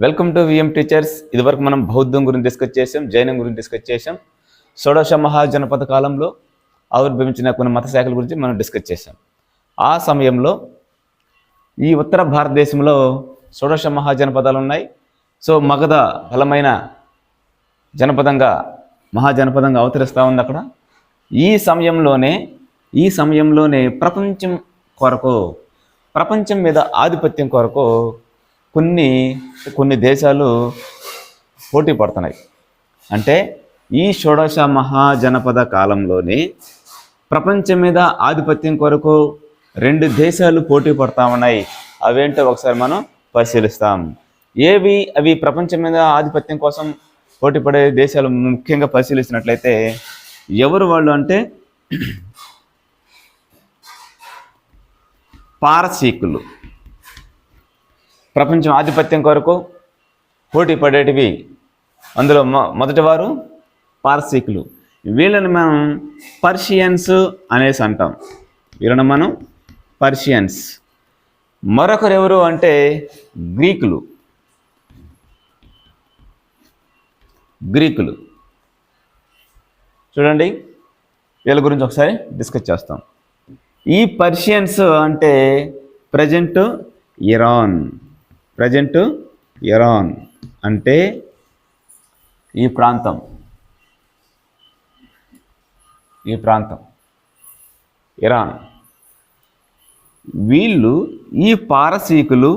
Welcome to VM teachers. ఇదివరకు మనం బౌద్ధం గురించి డిస్కస్ చేసాం, జైనం గురించి డిస్కస్ చేసాం. షోడశ మహాజనపద కాలంలో ఆవిర్భవించిన కొన్ని మత శాఖల గురించి మనం డిస్కస్ చేసాం. ఆ సమయంలో ఈ ఉత్తర భారతదేశంలో షోడశ మహాజనపదాలు ఉన్నాయి. సో మగధ బలమైన జనపదంగా మహాజనపదంగా అవతరిస్తూ ఉంది అక్కడ. ఈ సమయంలోనే ప్రపంచం మీద ఆధిపత్యం కొరకు కొన్ని దేశాలు పోటీ పడుతున్నాయి. అంటే ఈ షోడశ మహాజనపద కాలంలోనే ప్రపంచం మీద ఆధిపత్యం కొరకు 2 దేశాలు పోటీ పడతా ఉన్నాయి. అవేంటో ఒకసారి మనం పరిశీలిస్తాం. అవి ప్రపంచం మీద ఆధిపత్యం కోసం పోటీ పడే దేశాలు ముఖ్యంగా పరిశీలిస్తున్నట్లయితే ఎవరు వాళ్ళు అంటే పారసీకులు. ప్రపంచం ఆధిపత్యం కొరకు పోటీ పడేటివి అందులో మొదటి వారు పారసీకులు. వీళ్ళని మనం పర్షియన్స్ అనేసి అంటాం. పర్షియన్స్. మరొకరు ఎవరు అంటే గ్రీకులు. చూడండి, వీళ్ళ గురించి ఒకసారి డిస్కస్ చేస్తాం. ఈ పర్షియన్స్ అంటే ప్రజెంట్ ఇరాన్ అంటే ఈ ప్రాంతం ఇరాన్. వీళ్ళు ఈ పారసీకులు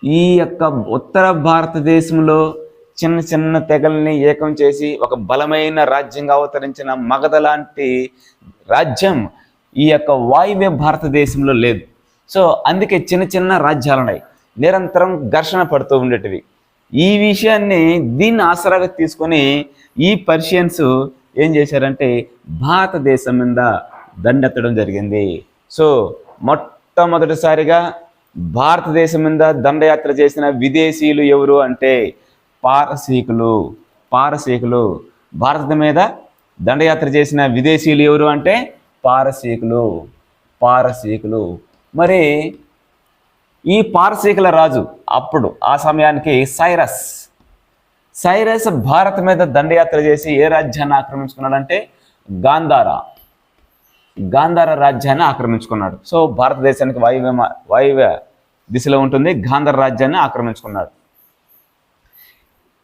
ఈ యొక్క ఉత్తర భారతదేశంలో చిన్న చిన్న తెగల్ని ఏకం చేసి ఒక బలమైన రాజ్యంగా అవతరించిన మగధ లాంటి రాజ్యం ఈ యొక్క వాయువ్య భారతదేశంలో లేదు. సో అందుకే చిన్న చిన్న రాజ్యాలు ఉన్నాయి, నిరంతరం ఘర్షణ పడుతూ ఉండేటివి. ఈ విషయాన్ని దీన్ని ఆసరాగా తీసుకొని ఈ పర్షియన్స్ ఏం చేశారంటే భారతదేశం మీద దండెత్తడం జరిగింది. సో మొట్టమొదటిసారిగా భారతదేశం మీద దండయాత్ర చేసిన విదేశీయులు ఎవరు అంటే పారసీకులు. భారత మీద దండయాత్ర చేసిన విదేశీయులు ఎవరు అంటే పారసీకులు. మరి ఈ పారసీకుల రాజు అప్పుడు ఆ సమయానికి సైరస్ భారత మీద దండయాత్ర చేసి ఏ రాజ్యాన్ని ఆక్రమించుకున్నాడంటే గాంధార రాజ్యాన్ని ఆక్రమించుకున్నాడు. సో భారతదేశానికి వాయువ్య దిశలో ఉంటుంది, గాంధార రాజ్యాన్ని ఆక్రమించుకున్నాడు.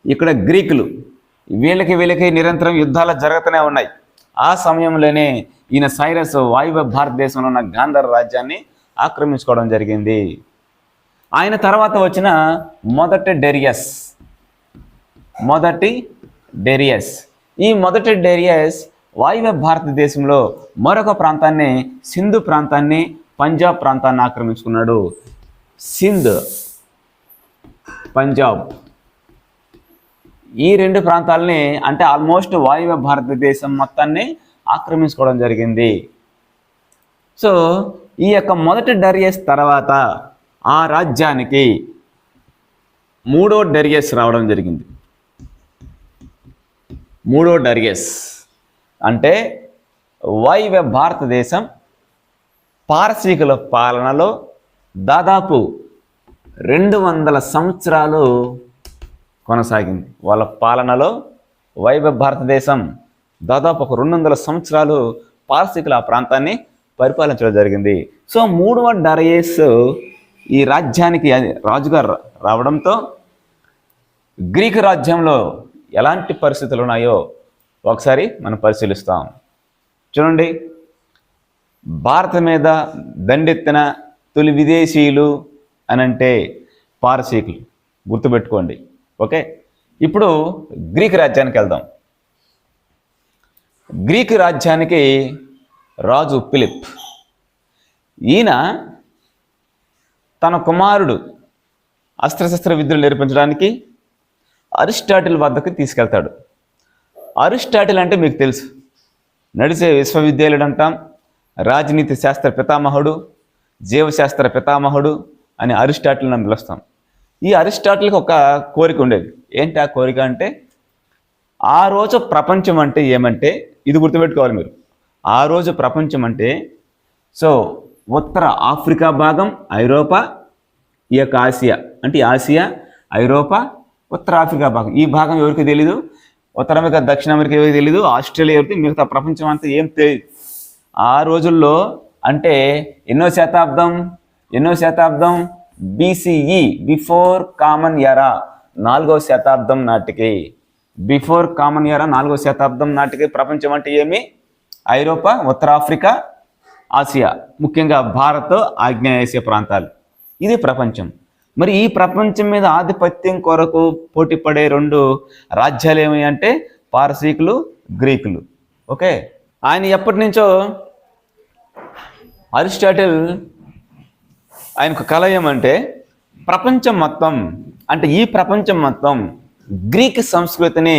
ఇక్కడ గ్రీకులు, వీళ్ళకి నిరంతరం యుద్ధాలు జరుగుతూనే ఉన్నాయి. ఆ సమయంలోనే ఈయన సైరస్ వాయువ్య భారతదేశంలో ఉన్న గాంధార రాజ్యాన్ని ఆక్రమించుకోవడం జరిగింది. ఆయన తర్వాత వచ్చిన మొదటి డేరియస్. ఈ మొదటి డేరియస్ వాయువ్య భారతదేశంలో మరొక ప్రాంతాన్ని, సింధు ప్రాంతాన్ని, పంజాబ్ ప్రాంతాన్ని ఆక్రమించుకున్నాడు. పంజాబ్ ఈ 2 ప్రాంతాలని అంటే ఆల్మోస్ట్ వాయువ్య భారతదేశం మొత్తాన్ని ఆక్రమించుకోవడం జరిగింది. సో ఈ యొక్క మొదటి డరియస్ తర్వాత ఆ రాజ్యానికి 3వ డరియస్ రావడం జరిగింది. 3వ డరియస్ అంటే వాయువ్య భారతదేశం పారసీకుల పాలనలో దాదాపు 200 సంవత్సరాలు కొనసాగింది. వాళ్ళ పాలనలో వాయువ్య భారతదేశం దాదాపు ఒక 200 సంవత్సరాలు పారసీకుల ఆ ప్రాంతాన్ని పరిపాలించడం జరిగింది. సో 3వ డరియస్ ఈ రాజ్యానికి రాజుగా రావడంతో గ్రీకు రాజ్యంలో ఎలాంటి పరిస్థితులు ఉన్నాయో ఒకసారి మనం పరిశీలిస్తాం. చూడండి, భారత మీద దండెత్తిన తొలి విదేశీయులు అనంటే పారసీకులు, గుర్తుపెట్టుకోండి. ఓకే, ఇప్పుడు గ్రీకు రాజ్యానికి వెళ్దాం. గ్రీకు రాజ్యానికి రాజు ఫిలిప్. ఈయన తన కుమారుడు అస్త్రశస్త్ర విద్యలు నేర్పించడానికి అరిస్టాటిల్ వద్దకు తీసుకెళ్తాడు. అరిస్టాటిల్ అంటే మీకు తెలుసు, నడిచే విశ్వవిద్యాలయుడు అంటాం, రాజనీతి శాస్త్ర పితామహుడు, జీవశాస్త్ర పితామహుడు అని అరిస్టాటిల్ని పిలుస్తాం. ఈ అరిస్టాటిల్కి ఒక కోరిక ఉండేది. ఏంటి ఆ కోరిక అంటే, ఆ రోజు ప్రపంచం అంటే ఏమంటే, ఇది గుర్తుపెట్టుకోవాలి మీరు, ఆ రోజు ప్రపంచం అంటే సో ఉత్తర ఆఫ్రికా భాగం, ఐరోపా, ఈ యొక్క ఆసియా అంటే ఈ ఆసియా, ఐరోపా, ఉత్తర ఆఫ్రికా భాగం. ఈ భాగం ఎవరికి తెలీదు, ఉత్తర అమెరికా, దక్షిణ అమెరికా ఎవరికి తెలీదు, ఆస్ట్రేలియా ఎవరికి, మిగతా ప్రపంచం అంతా ఏం తెలియదు. ఆ రోజుల్లో అంటే ఎన్నో శతాబ్దం BCE, బిఫోర్ కామన్ ఎరా, 4వ శతాబ్దం నాటికి, బిఫోర్ కామన్ ఎరా 4వ శతాబ్దం నాటికి ప్రపంచం అంటే ఏమి, ఐరోపా, ఉత్తర ఆఫ్రికా, ఆసియా, ముఖ్యంగా భారత్, ఆగ్నేయాసియా ప్రాంతాలు, ఇది ప్రపంచం. మరి ఈ ప్రపంచం మీద ఆధిపత్యం కొరకు పోటీ పడే 2 రాజ్యాలు ఏమి అంటే పారసీకులు, గ్రీకులు. ఓకే, ఆయన ఎప్పటి నుంచో అరిస్టాటిల్ ఆయనకు కల ఏమంటే ప్రపంచం మొత్తం అంటే ఈ ప్రపంచం మొత్తం గ్రీక్ సంస్కృతిని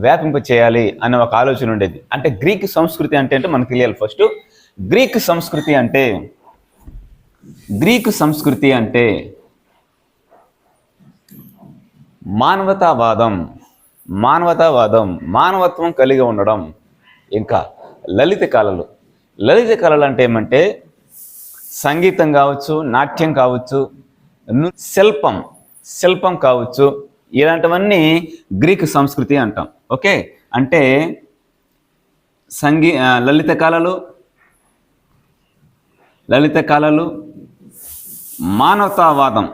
వ్యాపింప చేయాలి అనే ఒక ఆలోచన ఉండేది. అంటే గ్రీక్ సంస్కృతి అంటే మనకు తెలియాలి. ఫస్ట్ గ్రీక్ సంస్కృతి అంటే మానవతావాదం, మానవత్వం కలిగి ఉండడం. ఇంకా లలిత కళలు అంటే ఏమంటే సంగీతం కావచ్చు, నాట్యం కావచ్చు, శిల్పం కావచ్చు, ఇలాంటివన్నీ గ్రీక్ సంస్కృతి అంటాం. ఓకే, అంటే లలిత కళలు, మానవతావాదం,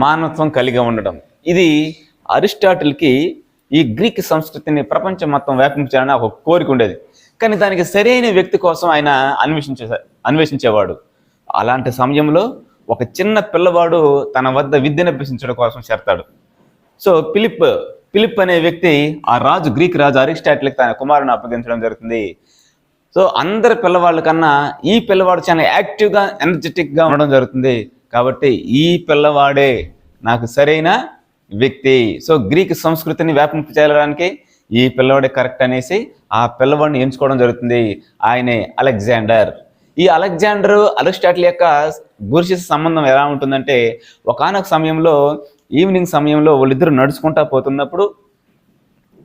మానవత్వం కలిగి ఉండడం. ఇది అరిస్టాటిల్కి ఈ గ్రీక్ సంస్కృతిని ప్రపంచం మొత్తం వ్యాపించాలని ఒక కోరిక ఉండేది. కానీ దానికి సరైన వ్యక్తి కోసం ఆయన అన్వేషించేవాడు. అలాంటి సమయంలో ఒక చిన్న పిల్లవాడు తన వద్ద విద్యను అభ్యసించడం కోసం చేరతాడు. సో ఫిలిప్ అనే వ్యక్తి ఆ గ్రీక్ రాజు అరిస్టాటిల్కి తన కుమారుని అప్పగించడం జరుగుతుంది. సో అందరి పిల్లవాళ్ళ కన్నా ఈ పిల్లవాడు చాలా యాక్టివ్గా, ఎనర్జెటిక్గా ఉండడం జరుగుతుంది. కాబట్టి ఈ పిల్లవాడే నాకు సరైన వ్యక్తి. సో గ్రీక్ సంస్కృతిని వ్యాపింప చేయడానికి ఈ పిల్లవాడే కరెక్ట్ అనేసి ఆ పిల్లవాడిని ఎంచుకోవడం జరుగుతుంది. ఆయనే అలెగ్జాండర్. ఈ అరిస్టాటిల్ యొక్క గురు సంబంధం ఎలా ఉంటుందంటే ఒకానొక సమయంలో ఈవినింగ్ సమయంలో వాళ్ళిద్దరూ నడుచుకుంటా పోతున్నప్పుడు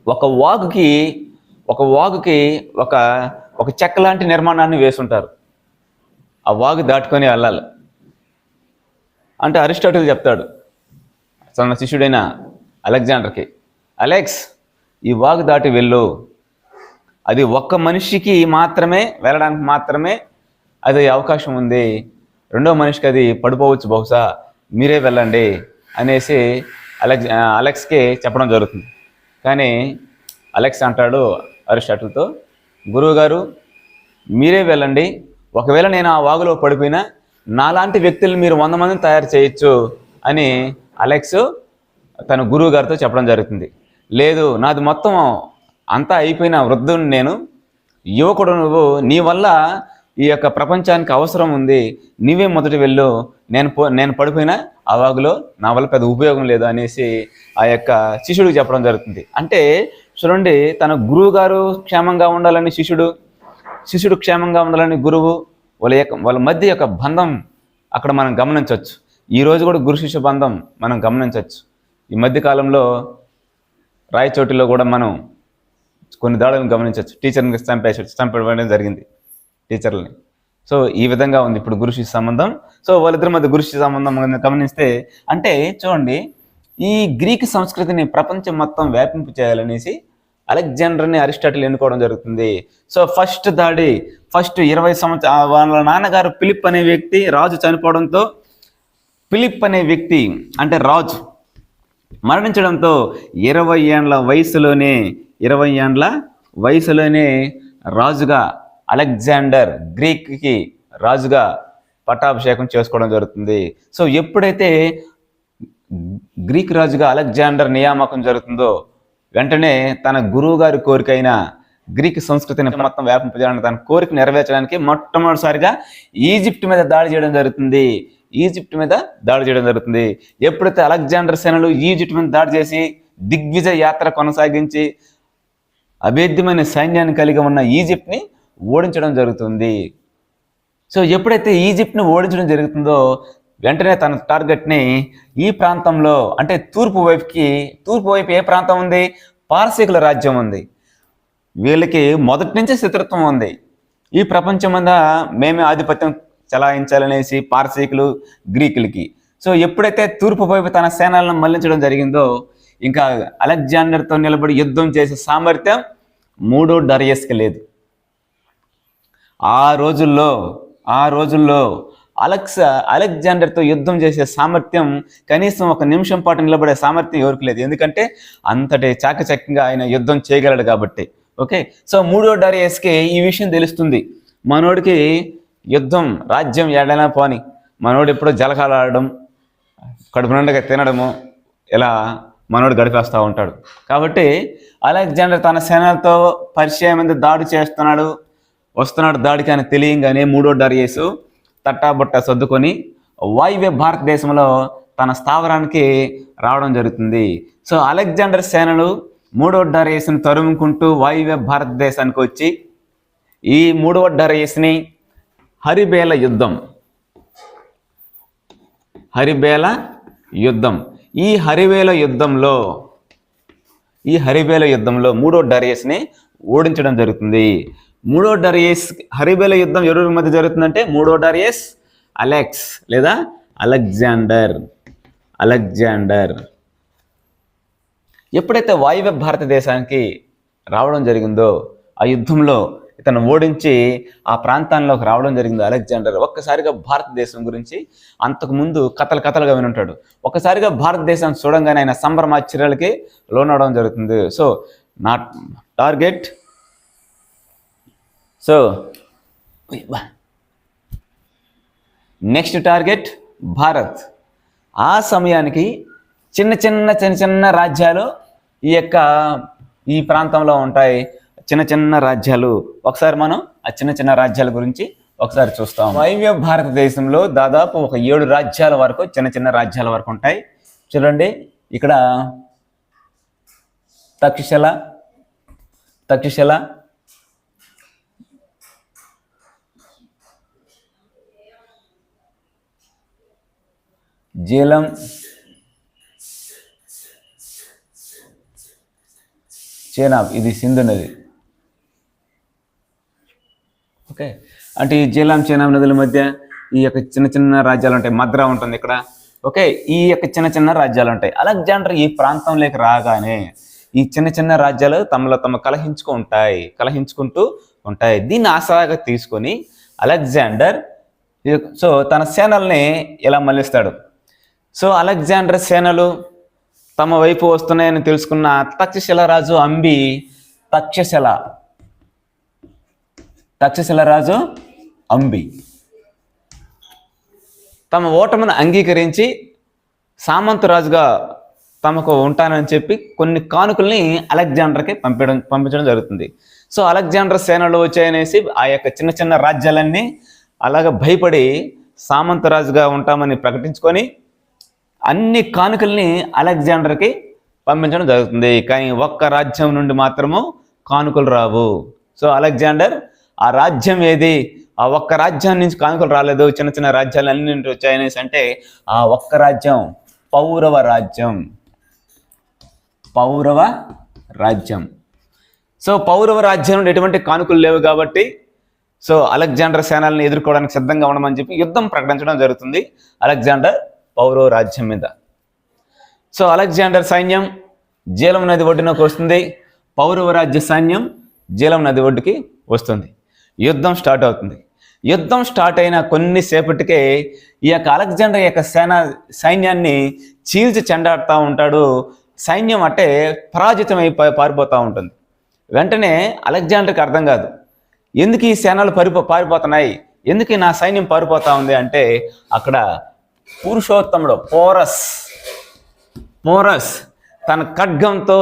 ఒక వాగుకి ఒక చెక్క లాంటి నిర్మాణాన్ని వేసుంటారు. ఆ వాగు దాటుకొని వెళ్ళాలి అంటే అరిస్టాటిల్ చెప్తాడు తన శిష్యుడైన అలెగ్జాండర్కి, అలెక్స్ ఈ వాగు దాటి వెళ్ళు, అది ఒక్క మనిషికి మాత్రమే వెళ్ళడానికి మాత్రమే అది అవకాశం ఉంది, 2వ మనిషికి అది పడిపోవచ్చు, బహుశా మీరే వెళ్ళండి అనేసి అలెక్స్కి చెప్పడం జరుగుతుంది. కానీ అలెక్స్ అంటాడు అరిస్టాటిల్తో, గురువుగారు మీరే వెళ్ళండి, ఒకవేళ నేను ఆ వాగులో పడిపోయినా నాలాంటి వ్యక్తులు మీరు 100 మందిని తయారు చేయొచ్చు అని అలెక్స్ తన గురువు గారితో చెప్పడం జరుగుతుంది. లేదు, నాది మొత్తం అంతా అయిపోయిన వృద్ధుని నేను, యువకుడు నువ్వు, నీ వల్ల ఈ యొక్క ప్రపంచానికి అవసరం ఉంది, నీవే మొదటి వెళ్ళు, నేను పడిపోయినా ఆ వాగులో నా వల్ల పెద్ద ఉపయోగం లేదు అనేసి ఆ యొక్క శిష్యుడికి చెప్పడం జరుగుతుంది. అంటే చూడండి, తన గురువు గారు క్షేమంగా ఉండాలని శిష్యుడు క్షేమంగా ఉండాలని గురువు, వాళ్ళ మధ్య యొక్క బంధం అక్కడ మనం గమనించవచ్చు. ఈరోజు కూడా గురు శిష్య బంధం మనం గమనించవచ్చు. ఈ మధ్యకాలంలో రాయచోటిలో కూడా మనం కొన్ని దాడులను గమనించవచ్చు. టీచర్ని చంపేయడం జరిగింది, టీచర్లని. సో ఈ విధంగా ఉంది ఇప్పుడు గురు శిష్య సంబంధం. సో వాళ్ళిద్దరి మధ్య గురు శిష్య సంబంధం గమనిస్తే అంటే చూడండి, ఈ గ్రీక్ సంస్కృతిని ప్రపంచం మొత్తం వ్యాపింపు చేయాలనేసి అలెగ్జాండర్ని అరిస్టాటిల్ ఎన్నుకోవడం జరుగుతుంది. సో ఫస్ట్ 20 సంవత్సరాలు వాళ్ళ నాన్నగారు ఫిలిప్ అనే వ్యక్తి రాజు చనిపోవడంతో, ఫిలిప్ అనే వ్యక్తి అంటే రాజు మరణించడంతో 20 ఏండ్ల వయసులోనే రాజుగా అలెగ్జాండర్ గ్రీక్కి రాజుగా పట్టాభిషేకం చేసుకోవడం జరుగుతుంది. సో ఎప్పుడైతే గ్రీక్ రాజుగా అలెగ్జాండర్ నియామకం జరుగుతుందో వెంటనే తన గురువు గారి కోరికైన గ్రీక్ సంస్కృతిని మొత్తం వ్యాపింపజేయడానికి, తన కోరిక నెరవేర్చడానికి మొట్టమొదటిసారిగా ఈజిప్ట్ మీద దాడి చేయడం జరుగుతుంది. ఎప్పుడైతే అలెగ్జాండర్ సేనలు ఈజిప్ట్ మీద దాడి చేసి దిగ్విజయ యాత్ర కొనసాగించి అభేద్యమైన సైన్యాన్ని కలిగి ఉన్న ఈజిప్ట్ని ఓడించడం జరుగుతుంది. సో ఎప్పుడైతే ఈజిప్ట్ని ఓడించడం జరుగుతుందో వెంటనే తన టార్గెట్ని ఈ ప్రాంతంలో అంటే తూర్పు వైపు ఏ ప్రాంతం ఉంది, పారసీకుల రాజ్యం ఉంది. వీళ్ళకి మొదటి నుంచే శత్రుత్వం ఉంది. ఈ ప్రపంచం మీద మేమే ఆధిపత్యం చలాయించాలనేసి పారసీకులు, గ్రీకులకి. సో ఎప్పుడైతే తూర్పు వైపు తన సేనలను మళ్లించడం జరిగిందో, ఇంకా అలెగ్జాండర్తో నిలబడి యుద్ధం చేసే సామర్థ్యం మూడో డరియస్కి లేదు. ఆ రోజుల్లో అలెగ్జాండర్తో యుద్ధం చేసే సామర్థ్యం, కనీసం ఒక నిమిషం పాటు నిలబడే సామర్థ్యం ఎవరికి లేదు. ఎందుకంటే అంతటి చాకచక్యంగా ఆయన యుద్ధం చేయగలడు కాబట్టి. ఓకే, సో మూడో డరియస్కి ఈ విషయం తెలుస్తుంది. మనోడికి యుద్ధం, రాజ్యం ఏడైనా పోని, మనోడు ఎప్పుడో జలకాలాడడం, కడుపు నిండుగా తినడము, ఇలా మనోడు గడిపేస్తూ ఉంటాడు. కాబట్టి అలెగ్జాండర్ తన సేనలతో పర్షియా మీద దాడి వస్తున్నాడు దాడికి అని తెలియంగానే మూడో డరియస్ తట్టాబుట్ట సర్దుకొని వాయువ్య భారతదేశంలో తన స్థావరానికి రావడం జరుగుతుంది. సో అలెగ్జాండర్ సేనలు మూడో డరియస్ని తరుముకుంటూ వాయువ్య భారతదేశానికి వచ్చి ఈ మూడవ డరియస్ని హరిబేల యుద్ధం ఈ హరిబేల యుద్ధంలో మూడో డరియస్ని ఓడించడం జరుగుతుంది. మూడో డరియస్ హరిబేల యుద్ధం ఎవరి మధ్య జరుగుతుందంటే మూడో డరియస్, అలెక్స్ లేదా అలెగ్జాండర్ ఎప్పుడైతే వాయువ్య భారతదేశానికి రావడం జరిగిందో, ఆ యుద్ధంలో ఇతను ఓడించి ఆ ప్రాంతాల్లోకి రావడం జరిగింది అలెగ్జాండర్. ఒక్కసారిగా భారతదేశం గురించి అంతకుముందు కథలుగా వినుంటాడు. ఒక్కసారిగా భారతదేశం చూడంగానే ఆయన సంభ్రమాశ్చర్యాలకి లోనవడం జరుగుతుంది. సో నా target, so next target Bharat. ఆ సమయానికి చిన్న రాజ్యాలు ఈ ప్రాంతంలో ఉంటాయి. చిన్న రాజ్యాలు. ఒకసారి మనం ఆ చిన్న రాజ్యాల గురించి ఒకసారి చూస్తాం. వాయువ్య భారతదేశంలో దాదాపు ఒక 7 రాజ్యాల వరకు, చిన్న రాజ్యాల వరకు ఉంటాయి. చూడండి, ఇక్కడ తక్షశిల, జీలం, చేనాబ్, ఇది సింధు నది. ఓకే, అంటే ఈ జీలం, చేనాబ్ నదుల మధ్య ఈ యొక్క చిన్న రాజ్యాలు ఉంటాయి. మద్రా ఉంటుంది ఇక్కడ. ఓకే, ఈ యొక్క చిన్న రాజ్యాలు ఉంటాయి. అలెగ్జాండర్ ఈ ప్రాంతంలోకి రాగానే ఈ చిన్న రాజ్యాలు తమలో తమ కలహించుకుంటూ ఉంటాయి. దీన్ని ఆసరాగా తీసుకొని అలెగ్జాండర్ సో తన సేనల్ని ఇలా మళ్ళిస్తాడు. సో అలెగ్జాండర్ సేనలు తమ వైపు వస్తున్నాయని తెలుసుకున్న తక్షశిల రాజు అంబి తమ ఓటమిని అంగీకరించి సామంతరాజుగా తమకు ఉంటానని చెప్పి కొన్ని కానుకల్ని అలెగ్జాండర్కి పంపించడం జరుగుతుంది. సో అలెగ్జాండర్ సేనలు వచ్చాయనేసి ఆ యొక్క చిన్న రాజ్యాలన్నీ అలాగ భయపడి సామంతరాజుగా ఉంటామని ప్రకటించుకొని అన్ని కానుకల్ని అలెగ్జాండర్కి పంపించడం జరుగుతుంది. కానీ ఒక్క రాజ్యం నుండి మాత్రము కానుకలు రావు. సో అలెగ్జాండర్ ఆ రాజ్యం ఏది, ఆ ఒక్క రాజ్యం నుంచి కానుకలు రాలేదు, చిన్న రాజ్యాలు అన్ని నుండి వచ్చాయనేసి అంటే ఆ ఒక్క రాజ్యం పౌరవ రాజ్యం. సో పౌరవ రాజ్యం నుండి ఎటువంటి కానుకలు లేవు కాబట్టి సో అలెగ్జాండర్ సేనల్ని ఎదుర్కోవడానికి సిద్ధంగా ఉండమని చెప్పి యుద్ధం ప్రకటించడం జరుగుతుంది అలెగ్జాండర్ పౌరవ రాజ్యం మీద. సో అలెగ్జాండర్ సైన్యం జీలం నది ఒడ్డునకు వస్తుంది. పౌరవ రాజ్య సైన్యం జీలం నది ఒడ్డుకి వస్తుంది. యుద్ధం స్టార్ట్ అవుతుంది. యుద్ధం స్టార్ట్ అయిన కొన్నిసేపటికే ఈ యొక్క అలెగ్జాండర్ యొక్క సైన్యాన్ని చీల్చి చెండాడుతూ ఉంటాడు. సైన్యం అంటే పరాజితమైపోయి పారిపోతూ ఉంటుంది. వెంటనే అలెగ్జాండర్కి అర్థం కాదు, ఎందుకు ఈ సేనలు పారిపోతున్నాయి, ఎందుకు నా సైన్యం పారిపోతూ ఉంది అంటే అక్కడ పురుషోత్తముడు పోరస్ తన ఖడ్గంతో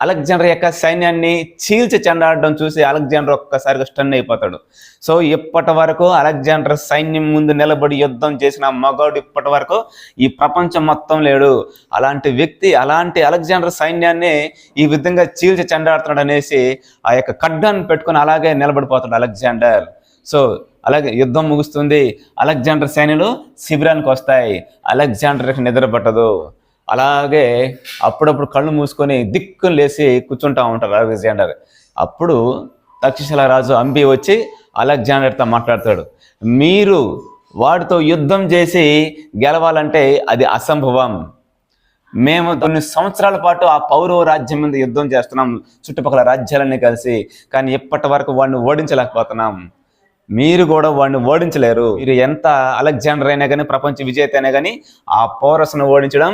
అలెగ్జాండర్ యొక్క సైన్యాన్ని చీల్చి చెండాడడం చూసి అలెగ్జాండర్ ఒక్కసారిగా స్టన్ అయిపోతాడు. సో ఇప్పటి వరకు అలెగ్జాండర్ సైన్యం ముందు నిలబడి యుద్ధం చేసిన మగాడు ఇప్పటి వరకు ఈ ప్రపంచం మొత్తం లేడు. అలాంటి వ్యక్తి, అలాంటి అలెగ్జాండర్ సైన్యాన్ని ఈ విధంగా చీల్చి చెండాడుతున్నాడు అనేసి ఆ యొక్క ఖడ్గాన్ని పెట్టుకొని అలాగే నిలబడిపోతాడు అలెగ్జాండర్. సో అలాగే యుద్ధం ముగుస్తుంది. అలెగ్జాండర్ సైన్యాలు శిబిరానికి వస్తాయి. అలెగ్జాండర్కి నిద్ర పట్టదు. అలాగే అప్పుడప్పుడు కళ్ళు మూసుకొని దిక్కును లేచి కూర్చుంటా ఉంటారు అలెగ్జాండర్. అప్పుడు తక్షశిల రాజు అంబి వచ్చి అలెగ్జాండర్తో మాట్లాడతాడు. మీరు వాడితో యుద్ధం చేసి గెలవాలంటే అది అసంభవం. మేము కొన్ని సంవత్సరాల పాటు ఆ పౌరవ రాజ్యం మీద యుద్ధం చేస్తున్నాం, చుట్టుపక్కల రాజ్యాలన్నీ కలిసి, కానీ ఇప్పటి వరకు వాడిని ఓడించలేకపోతున్నాం. మీరు కూడా వాడిని ఓడించలేరు. మీరు ఎంత అలెగ్జాండర్ అయినా కానీ, ప్రపంచ విజేత అయినా కానీ ఆ పౌరస్ను ఓడించడం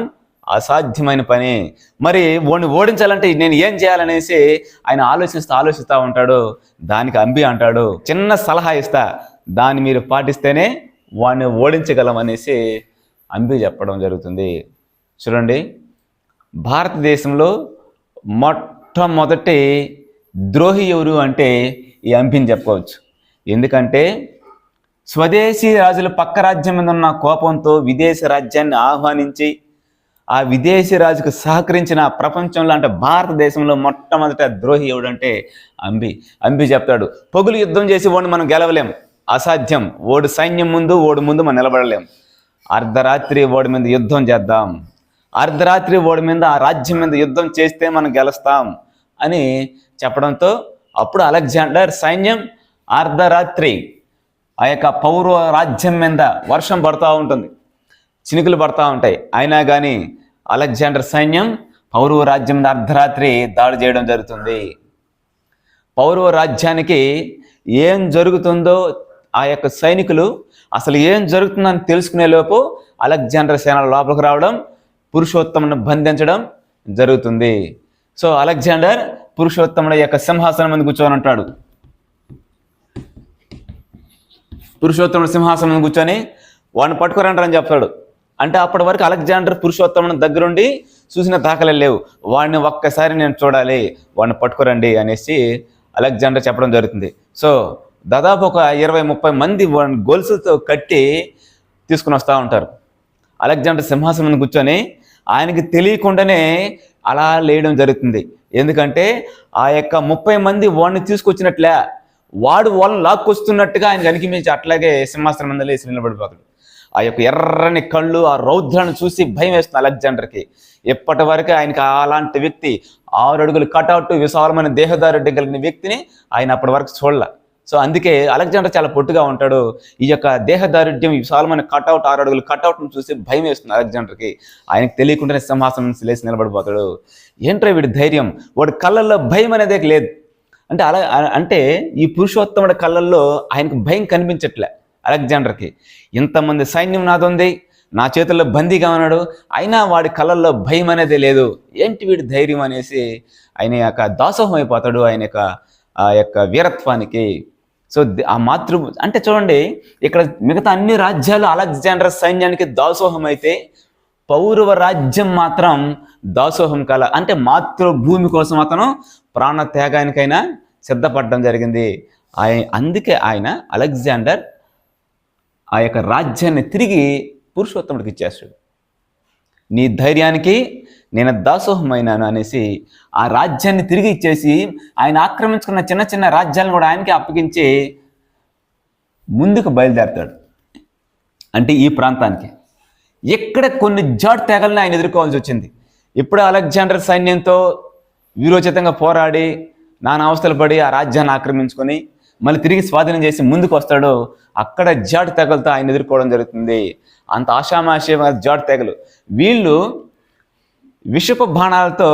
అసాధ్యమైన పని. మరి వాడిని ఓడించాలంటే నేను ఏం చేయాలనేసి ఆయన ఆలోచిస్తూ ఉంటాడు. దానికి అంబి అంటాడు, చిన్న సలహా ఇస్తా, దాన్ని మీరు పాటిస్తేనే వాడిని ఓడించగలం అనేసి అంబి చెప్పడం జరుగుతుంది. చూడండి, భారతదేశంలో మొట్టమొదటి ద్రోహి ఎవరు అంటే ఈ అంబిని చెప్పుకోవచ్చు. ఎందుకంటే స్వదేశీ రాజులు పక్క రాజ్యం మీద ఉన్న కోపంతో విదేశీ రాజ్యాన్ని ఆహ్వానించి ఆ విదేశీ రాజుకు సహకరించిన ప్రపంచంలో అంటే భారతదేశంలో మొట్టమొదట ద్రోహి ఎవడంటే అంబి చెప్తాడు, పొగులు యుద్ధం చేసి వాడిని మనం గెలవలేం, అసాధ్యం. ఓడి సైన్యం ముందు మనం నిలబడలేం. అర్ధరాత్రి ఓడి మీద యుద్ధం చేద్దాం, అర్ధరాత్రి ఓడి మీద ఆ రాజ్యం మీద యుద్ధం చేస్తే మనం గెలుస్తాం అని చెప్పడంతో అప్పుడు అలెగ్జాండర్ సైన్యం అర్ధరాత్రి ఆ యొక్క పౌరవ రాజ్యం మీద వర్షం పడుతూ ఉంటుంది, చినుకులు పడుతూ ఉంటాయి. అయినా కానీ అలెగ్జాండర్ సైన్యం పౌరవ రాజ్యం మీద అర్ధరాత్రి దాడి చేయడం జరుగుతుంది. పౌరవ రాజ్యానికి ఏం జరుగుతుందో ఆ యొక్క సైనికులు అసలు ఏం జరుగుతుందని తెలుసుకునే లోపు అలెగ్జాండర్ సేన లోపలికి రావడం, పురుషోత్తముని బంధించడం జరుగుతుంది. సో అలెగ్జాండర్ పురుషోత్తముడి యొక్క సింహాసనం మీద కూర్చొని ఉంటాడు. పురుషోత్తముడు సింహాసనం మీద కూర్చొని వాడిని పట్టుకురంటారని చెప్తాడు. అంటే అప్పటి వరకు అలెగ్జాండర్ పురుషోత్తముని దగ్గరుండి చూసిన దాఖలే లేవు. వాడిని ఒక్కసారి నేను చూడాలి, వాడిని పట్టుకురండి అనేసి అలెగ్జాండర్ చెప్పడం జరుగుతుంది. సో దాదాపు ఒక 20-30 మంది వాడిని గొలుసులతో కట్టి తీసుకుని వస్తూ ఉంటారు. అలెగ్జాండర్ సింహాసనం మీద కూర్చొని ఆయనకి తెలియకుండానే అలా లేయడం జరుగుతుంది. ఎందుకంటే ఆ యొక్క 30 మంది వాడిని తీసుకొచ్చినట్లే వాడు వాళ్ళని లాక్కొస్తున్నట్టుగా ఆయన కనిపించి అట్లాగే సింహాసనం మీద లేచి నిలబడిపోతాడు. ఆ యొక్క ఎర్రని కళ్ళు, ఆ రౌద్రాన్ని చూసి భయం వేస్తుంది అలెగ్జాండర్కి. ఎప్పటి వరకు ఆయనకి అలాంటి వ్యక్తి 6 అడుగులు కటౌట్, విశాలమైన దేహదారుఢ్యం కలిగిన వ్యక్తిని ఆయన అప్పటి వరకు చూడలే. సో అందుకే అలెగ్జాండర్ చాలా పొట్టుగా ఉంటాడు. ఈ యొక్క దేహదారుఢ్యం, విశాలమైన కటౌట్, 6 అడుగులు కటౌట్ను చూసి భయం వేస్తుంది అలెగ్జాండర్కి. ఆయనకు తెలియకుండానే సింహాసనం నుంచి లేచి నిలబడిపోతాడు. ఏంట్రా వీడి ధైర్యం, వాడి కళ్ళల్లో భయం అనేదే లేదు. అంటే ఈ పురుషోత్తముడి కళ్ళల్లో ఆయనకు భయం కనిపించట్లే అలెగ్జాండర్కి. ఇంతమంది సైన్యం నాదుంది, నా చేతుల్లో బందీగా ఉన్నాడు, అయినా వాడి కళ్ళల్లో భయం అనేది లేదు. ఏంటి వీడి ధైర్యం అనేసి ఆయన యొక్క దాసోహం అయిపోతాడు ఆయన యొక్క వీరత్వానికి. సో ఆ అంటే చూడండి, ఇక్కడ మిగతా అన్ని రాజ్యాలు అలెగ్జాండర్ సైన్యానికి దాసోహం అయితే పౌరవ రాజ్యం మాత్రం దాసోహం కల. అంటే మాతృభూమి కోసం అతను ప్రాణ త్యాగానికైనా సిద్ధపడడం జరిగింది. అందుకే అలెగ్జాండర్ ఆ యొక్క రాజ్యాన్ని తిరిగి పురుషోత్తముడికి ఇచ్చేస్తాడు. నీ ధైర్యానికి నేను దాసోహమైనాను అనేసి ఆ రాజ్యాన్ని తిరిగి ఇచ్చేసి ఆయన ఆక్రమించుకున్న చిన్న చిన్న రాజ్యాలను కూడా ఆయనకి అప్పగించి ముందుకు బయలుదేరతాడు. అంటే ఈ ప్రాంతానికి ఎక్కడ కొన్ని జాట్ తెగలను ఆయన ఎదుర్కోవాల్సి వచ్చింది. ఇప్పుడు అలెగ్జాండర్ సైన్యంతో వీరోచితంగా పోరాడి నానా అవస్థలు పడి ఆ రాజ్యాన్ని ఆక్రమించుకొని మళ్ళీ తిరిగి స్వాధీనం చేసి ముందుకు వస్తాడు. అక్కడ జాట్ తెగలతో ఆయన ఎదుర్కోవడం జరుగుతుంది. అంత ఆషామాషిగా జాట్ తెగలు వీళ్ళు విషపు బాణాలతో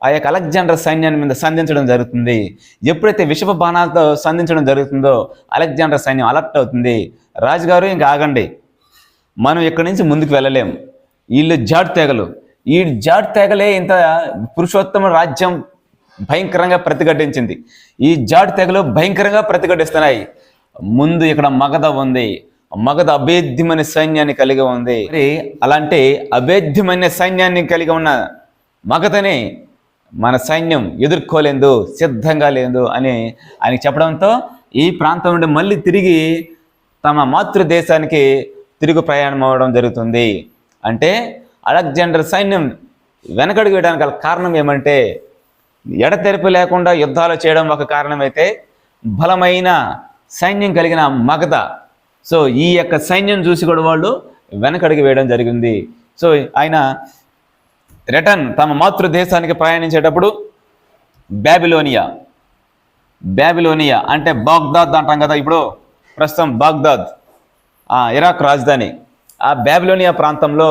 ఆ యొక్క అలెగ్జాండర్ సైన్యాన్ని మీద సంధించడం జరుగుతుంది. ఎప్పుడైతే విషపు బాణాలతో సంధించడం జరుగుతుందో అలెగ్జాండర్ సైన్యం అలర్ట్ అవుతుంది. రాజుగారు ఇంకా ఆగండి, మనం ఇక్కడి నుంచి ముందుకు వెళ్ళలేం, వీళ్ళు జాట్ తెగలు, ఈ జాట్ తెగలే ఇంత పురుషోత్తమ రాజ్యం భయంకరంగా ప్రతిఘటించింది. ఈ జాట్ తెగలు భయంకరంగా ప్రతిఘటిస్తున్నాయి. ముందు ఇక్కడ మగధ ఉంది, మగధ అభేద్యమైన సైన్యాన్ని కలిగి ఉంది. మరి అలాంటి అభేద్యమైన సైన్యాన్ని కలిగి ఉన్న మగధని మన సైన్యం ఎదుర్కోలేదు, సిద్ధంగా లేదు అని ఆయనకి చెప్పడంతో ఈ ప్రాంతం నుండి మళ్ళీ తిరిగి తమ మాతృదేశానికి తిరుగు ప్రయాణం అవ్వడం జరుగుతుంది. అంటే అలెగ్జాండర్ సైన్యం వెనకడుగు వేయడానికి గల కారణం ఏమంటే ఎడతెరిపి లేకుండా యుద్ధాలు చేయడం ఒక కారణమైతే బలమైన సైన్యం కలిగిన మగధ, సో ఈ యొక్క సైన్యం చూసి కూడా వాళ్ళు వెనకడుగు వేయడం జరిగింది. సో ఆయన రిటర్న్ తమ మాతృదేశానికి ప్రయాణించేటప్పుడు బాబిలోనియా అంటే బాగ్దాద్ అంటాం కదా ఇప్పుడు, ప్రస్తుతం బాగ్దాద్ ఇరాక్ రాజధాని. ఆ బాబిలోనియా ప్రాంతంలో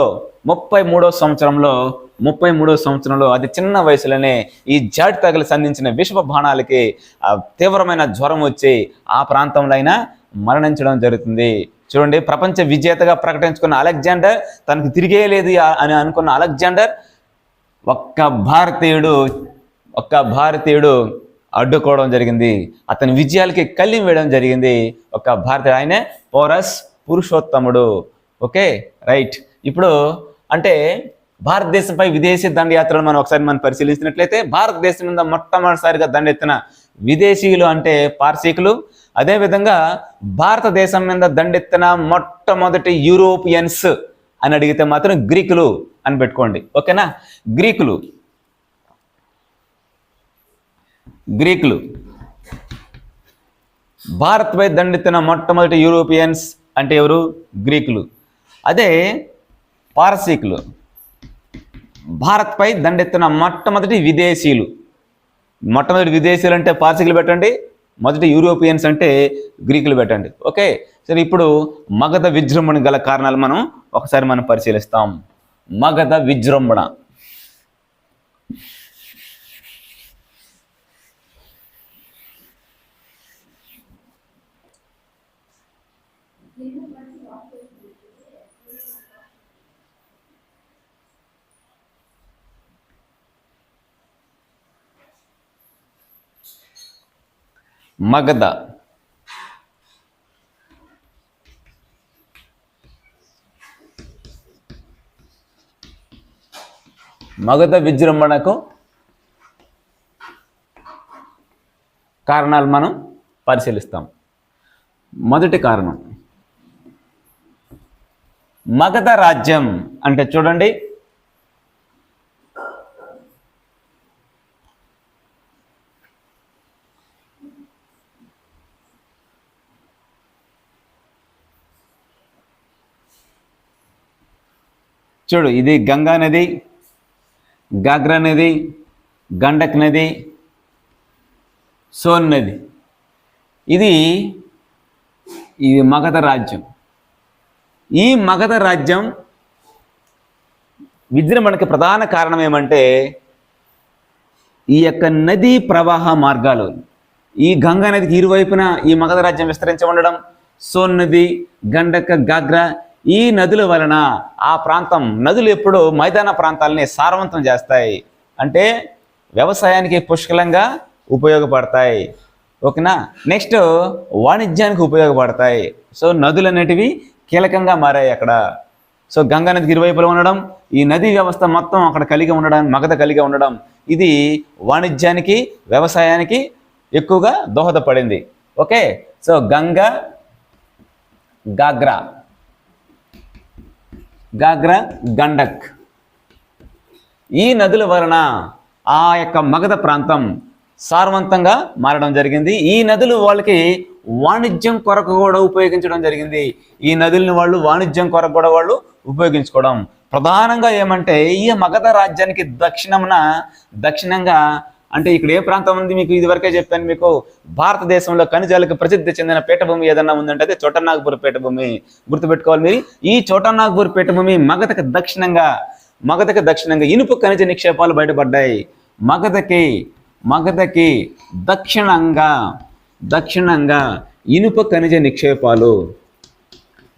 33వ సంవత్సరంలో అతి చిన్న వయసులోనే ఈ జాటి తగిలి సంధించిన విషపు బాణాలకి తీవ్రమైన జ్వరం వచ్చి ఆ ప్రాంతంలో అయినా మరణించడం జరుగుతుంది. చూడండి, ప్రపంచ విజేతగా ప్రకటించుకున్న అలెగ్జాండర్, తనకు తిరిగే లేదు అని అనుకున్న అలెగ్జాండర్ ఒక్క భారతీయుడు అడ్డుకోవడం జరిగింది. అతని విజయాలకి కళ్ళెం వేయడం జరిగింది. ఒక భారతీయుడు, ఆయనే పోరస్ పురుషోత్తముడు. Okay, right. ఇప్పుడు అంటే భారతదేశంపై విదేశీ దండయాత్రలు మనం పరిశీలించినట్లయితే, భారతదేశం మీద మొట్టమొదటిసారిగా దండెత్తిన విదేశీయులు అంటే పార్సీకులు. అదేవిధంగా భారతదేశం మీద దండెత్తిన మొట్టమొదటి యూరోపియన్స్ అని అడిగితే మాత్రం గ్రీకులు అని పెట్టుకోండి. ఓకేనా, గ్రీకులు భారత్పై దండెత్తిన మొట్టమొదటి యూరోపియన్స్ అంటే ఎవరు? గ్రీకులు. అదే పారసీకులు భారత్పై దండెత్తిన మొట్టమొదటి విదేశీయులు. మొట్టమొదటి విదేశీయులు అంటే పార్సీకులు పెట్టండి, మొదటి యూరోపియన్స్ అంటే గ్రీకులు పెట్టండి. ఓకే, సరే. ఇప్పుడు మగధ విజృంభణ గల కారణాలు ఒకసారి పరిశీలిస్తాం. మగధ విజృంభణ. మగధ విజృంభణకు కారణాలు మనం పరిశీలిస్తాం. మొదటి కారణం మగధ రాజ్యం అంటే చూడండి, చూడు, ఇది గంగా నది, గాగ్రా నది, గండక్ నది, సోన్ నది. ఇది మగధ రాజ్యం. ఈ మగధ రాజ్యం విజృంభణకి ప్రధాన కారణం ఏమంటే ఈ యొక్క నదీ ప్రవాహ మార్గాలు. ఈ గంగా నదికి ఇరువైపున ఈ మగధ రాజ్యం విస్తరించి ఉండడం, సోన్ నది, గండక్, గాగ్రా ఈ నదుల వలన ఆ ప్రాంతం, నదులు ఎప్పుడు మైదాన ప్రాంతాలని సారవంతం చేస్తాయి, అంటే వ్యవసాయానికి పుష్కలంగా ఉపయోగపడతాయి. ఓకేనా, నెక్స్ట్ వాణిజ్యానికి ఉపయోగపడతాయి. సో నదులు అనేటివి కీలకంగా మారాయి అక్కడ. సో గంగా నదికి ఇరువైపులో ఉండడం, ఈ నదీ వ్యవస్థ మొత్తం అక్కడ కలిగి ఉండడం, మగధ కలిగి ఉండడం, ఇది వాణిజ్యానికి, వ్యవసాయానికి ఎక్కువగా దోహదపడింది. ఓకే, సో గంగా, గాగ్రా, గండక్ ఈ నదుల వలన ఆ యొక్క మగధ ప్రాంతం సారవంతంగా మారడం జరిగింది. ఈ నదులు వాళ్ళకి వాణిజ్యం కొరకు కూడా ఉపయోగించడం జరిగింది. ఈ నదుల్ని వాళ్ళు వాణిజ్యం కొరకు కూడా వాళ్ళు ఉపయోగించుకోవడం. ప్రధానంగా ఏమంటే ఈ మగధ రాజ్యానికి దక్షిణంగా అంటే ఇక్కడ ఏ ప్రాంతం ఉంది మీకు ఇదివరకే చెప్పాను. మీకు భారతదేశంలో ఖనిజాలకు ప్రసిద్ధి చెందిన పీఠభూమి ఏదన్నా ఉందంటే అదే చోటనాగ్పూర్ పీఠభూమి. గుర్తుపెట్టుకోవాలి మీరు. ఈ చోటనాగ్పూర్ పీఠభూమి మగధకు దక్షిణంగా ఇనుప ఖనిజ నిక్షేపాలు బయటపడ్డాయి. మగధకి దక్షిణంగా ఇనుప ఖనిజ నిక్షేపాలు.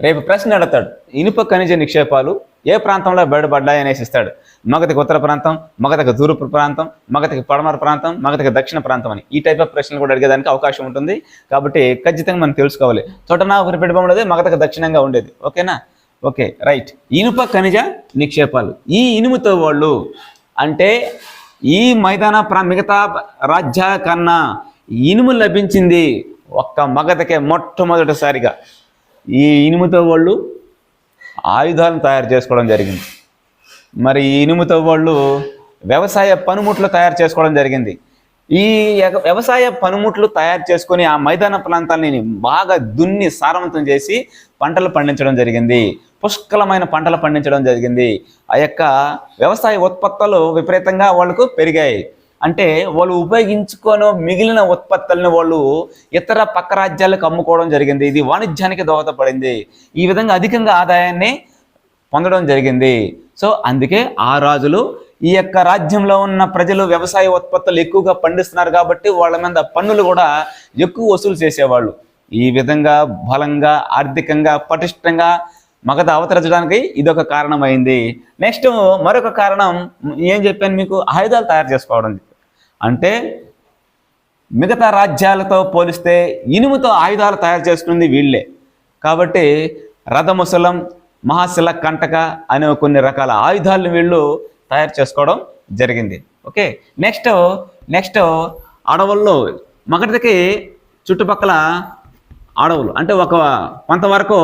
రేపు ప్రశ్న అడతాడు, ఇనుప ఖనిజ నిక్షేపాలు ఏ ప్రాంతంలో బయటపడ్డాయి అనేసి ఇస్తాడు. మగధకి ఉత్తర ప్రాంతం, మగధకి తూర్పు ప్రాంతం, మగధకి పడమర ప్రాంతం, మగధకి దక్షిణ ప్రాంతం అని ఈ టైప్ ఆఫ్ ప్రశ్నలు కూడా అడిగేదానికి అవకాశం ఉంటుంది. కాబట్టి ఖచ్చితంగా మనం తెలుసుకోవాలి. చోటనాగ్పూర్ పీఠభూమి ఉండేది మగధకి దక్షిణంగా ఉండేది. ఓకేనా, ఓకే, రైట్. ఇనుప ఖనిజ నిక్షేపాలు. ఈ ఇనుముతో వాళ్ళు అంటే ఈ మిగతా రాజ్యాల కన్నా ఇనుము లభించింది ఒక్క మగధకే మొట్టమొదటిసారిగా. ఈ ఇనుముతో వాళ్ళు ఆయుధాలను తయారు చేసుకోవడం జరిగింది. మరి ఈ ఇనుముతో వాళ్ళు వ్యవసాయ పనిముట్లు తయారు చేసుకోవడం జరిగింది. ఈ వ్యవసాయ పనిముట్లు తయారు చేసుకొని ఆ మైదాన ప్రాంతాలని బాగా దున్ని సారవంతం చేసి పంటలు పండించడం జరిగింది. పుష్కలమైన పంటలు పండించడం జరిగింది. ఆ యొక్క వ్యవసాయ ఉత్పత్తులు విపరీతంగా వాళ్ళకు పెరిగాయి. అంటే వాళ్ళు ఉపయోగించుకొని మిగిలిన ఉత్పత్తులను వాళ్ళు ఇతర పక్క రాజ్యాలకు అమ్ముకోవడం జరిగింది. ఇది వాణిజ్యానికి దోహదపడింది. ఈ విధంగా అధికంగా ఆదాయాన్ని పొందడం జరిగింది. సో అందుకే ఆ రాజులు ఈ యొక్క రాజ్యంలో ఉన్న ప్రజలు వ్యవసాయ ఉత్పత్తులు ఎక్కువగా పండిస్తున్నారు కాబట్టి వాళ్ళ మీద పన్నులు కూడా ఎక్కువ వసూలు చేసేవాళ్ళు. ఈ విధంగా బలంగా ఆర్థికంగా పటిష్టంగా మగధ అవతరించడానికి ఇదొక కారణమైంది. నెక్స్ట్ మరొక కారణం ఏం చెప్పాను మీకు, ఆయుధాలు తయారు చేసుకోవడం. అంటే మిగతా రాజ్యాలతో పోలిస్తే ఇనుముతో ఆయుధాలు తయారు చేసుకుంది వీళ్ళే. కాబట్టి రథముసలం, మహాశిల కంటక అనే కొన్ని రకాల ఆయుధాలను వీళ్ళు తయారు చేసుకోవడం జరిగింది. ఓకే, నెక్స్ట్ అడవుల్లో మగధకి చుట్టుపక్కల అడవులు అంటే కొంతవరకు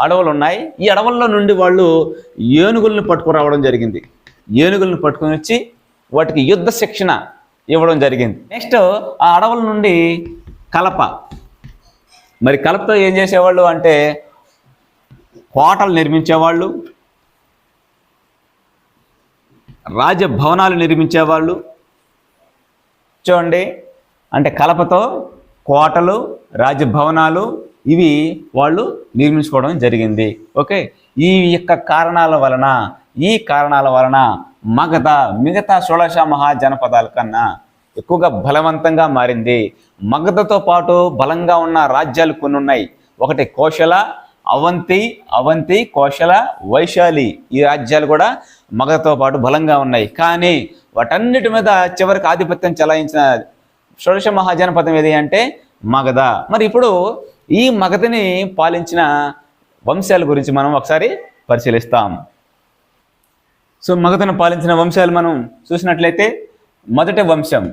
అడవులు ఉన్నాయి. ఈ అడవుల్లో నుండి వాళ్ళు ఏనుగులను పట్టుకురావడం జరిగింది. ఏనుగులను పట్టుకుని వచ్చి వాటికి యుద్ధ శిక్షణ ఇవ్వడం జరిగింది. నెక్స్ట్ ఆ అడవుల నుండి కలప. మరి కలపతో ఏం చేసేవాళ్ళు అంటే కోటలు నిర్మించేవాళ్ళు, రాజభవనాలు నిర్మించేవాళ్ళు. చూడండి, అంటే కలపతో కోటలు, రాజభవనాలు ఇవి వాళ్ళు నిర్మించుకోవడం జరిగింది. ఓకే, ఈ యొక్క కారణాల వలన మగధ మిగతా షోడశ మహాజనపదాల కన్నా ఎక్కువగా బలవంతంగా మారింది. మగధతో పాటు బలంగా ఉన్న రాజ్యాలు కొన్ని ఉన్నాయి. ఒకటి కోశల, అవంతి, కోశల, వైశాలి. ఈ రాజ్యాలు కూడా మగధతో పాటు బలంగా ఉన్నాయి. కానీ వాటన్నిటి మీద చివరికి ఆధిపత్యం చెలాయించిన షోడశ మహాజనపదం ఏది అంటే మగధ. మరి ఇప్పుడు ఈ మగధని పాలించిన వంశాల గురించి మనం ఒకసారి పరిశీలిస్తాం. సో మగధను పాలించిన వంశాలు మనం చూసినట్లయితే మొదటి వంశం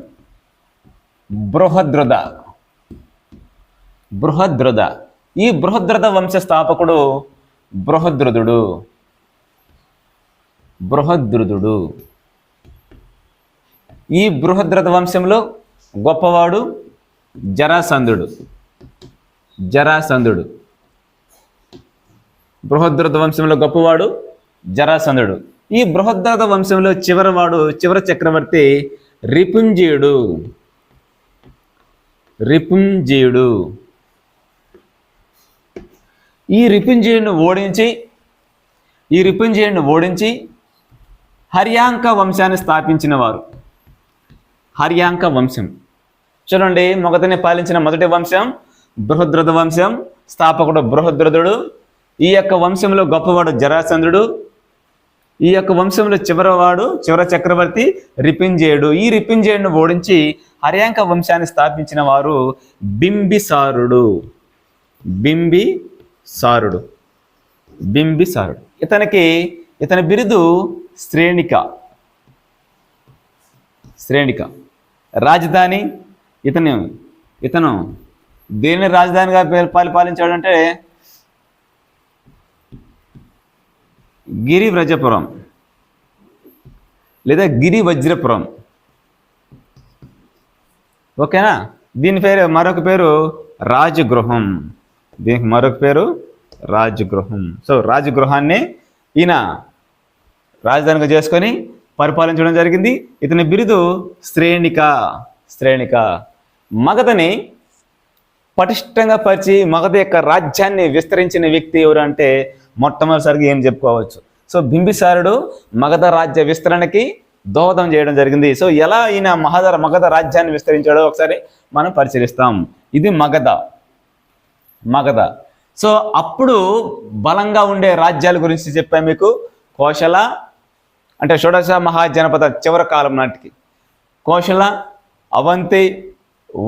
బృహద్రథ. ఈ బృహద్రథ వంశ స్థాపకుడు బృహద్రథుడు. ఈ బృహద్రథ వంశంలో గొప్పవాడు జరాసంధుడు. బృహద్రథ వంశంలో గొప్పవాడు జరాసంధుడు. ఈ బృహద్రథ వంశంలో చివరి చక్రవర్తి రిపుంజయుడు. ఈ రిపుంజయుడిని ఓడించి హర్యాంక వంశాన్ని స్థాపించిన వారు. హర్యాంక వంశం చూడండి, మగధని పాలించిన మొదటి వంశం బృహద్రథ వంశం, స్థాపకుడు బృహద్రథుడు. ఈ యొక్క వంశంలో గొప్పవాడు జరాసంధుడు. ఈ యొక్క వంశంలో చివరి చక్రవర్తి రిపుంజయుడు. ఈ రిపుంజయుడిని ఓడించి హర్యాంక వంశాన్ని స్థాపించిన వారు బింబిసారుడు. ఇతని బిరుదు శ్రేణిక. రాజధాని ఇతను దేని రాజధానిగా పాలించాడంటే గిరివ్రజపురం లేదా గిరివజ్రపురం. ఓకేనా, దీని పేరు మరొక పేరు రాజగృహం. సో రాజగృహాన్ని ఈయన రాజధానిగా చేసుకొని పరిపాలించడం జరిగింది. ఇతని బిరుదు శ్రేణిక. మగధని పటిష్టంగా పరిచి మగధ యొక్క రాజ్యాన్ని విస్తరించిన వ్యక్తి ఎవరు అంటే మొట్టమొదటిసారిగా ఏం చెప్పుకోవచ్చు. సో బింబిసారుడు మగధ రాజ్య విస్తరణకి దోహదం చేయడం జరిగింది. సో ఎలా ఈయన మగధ రాజ్యాన్ని విస్తరించాడో ఒకసారి మనం పరిశీలిస్తాం. ఇది మగధ. సో అప్పుడు బలంగా ఉండే రాజ్యాల గురించి చెప్పాను మీకు. కోశల అంటే షోడశ మహాజనపద చివరి కాలం నాటికి కోశల, అవంతి,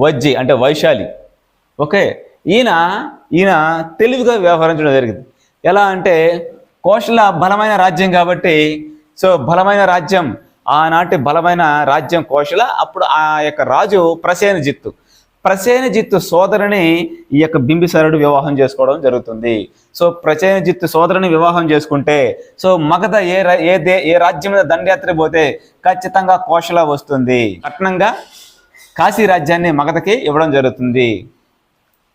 వజ్జి అంటే వైశాలి. ఓకే, ఈయన తెలివిగా వ్యవహరించడం జరిగింది. ఎలా అంటే కోశల బలమైన రాజ్యం కాబట్టి, సో బలమైన రాజ్యం, ఆనాటి బలమైన రాజ్యం కోశల. అప్పుడు ఆ యొక్క రాజు ప్రసేనజిత్తు సోదరిని ఈ యొక్క బింబిసారుడు వివాహం చేసుకోవడం జరుగుతుంది. సో ప్రసేనజిత్తు సోదరిని వివాహం చేసుకుంటే సో మగధ ఏ రాజ్యం మీద దండయాత్ర పోతే ఖచ్చితంగా కోశల వస్తుంది. కట్నంగా కాశీ రాజ్యాన్ని మగధకి ఇవ్వడం జరుగుతుంది.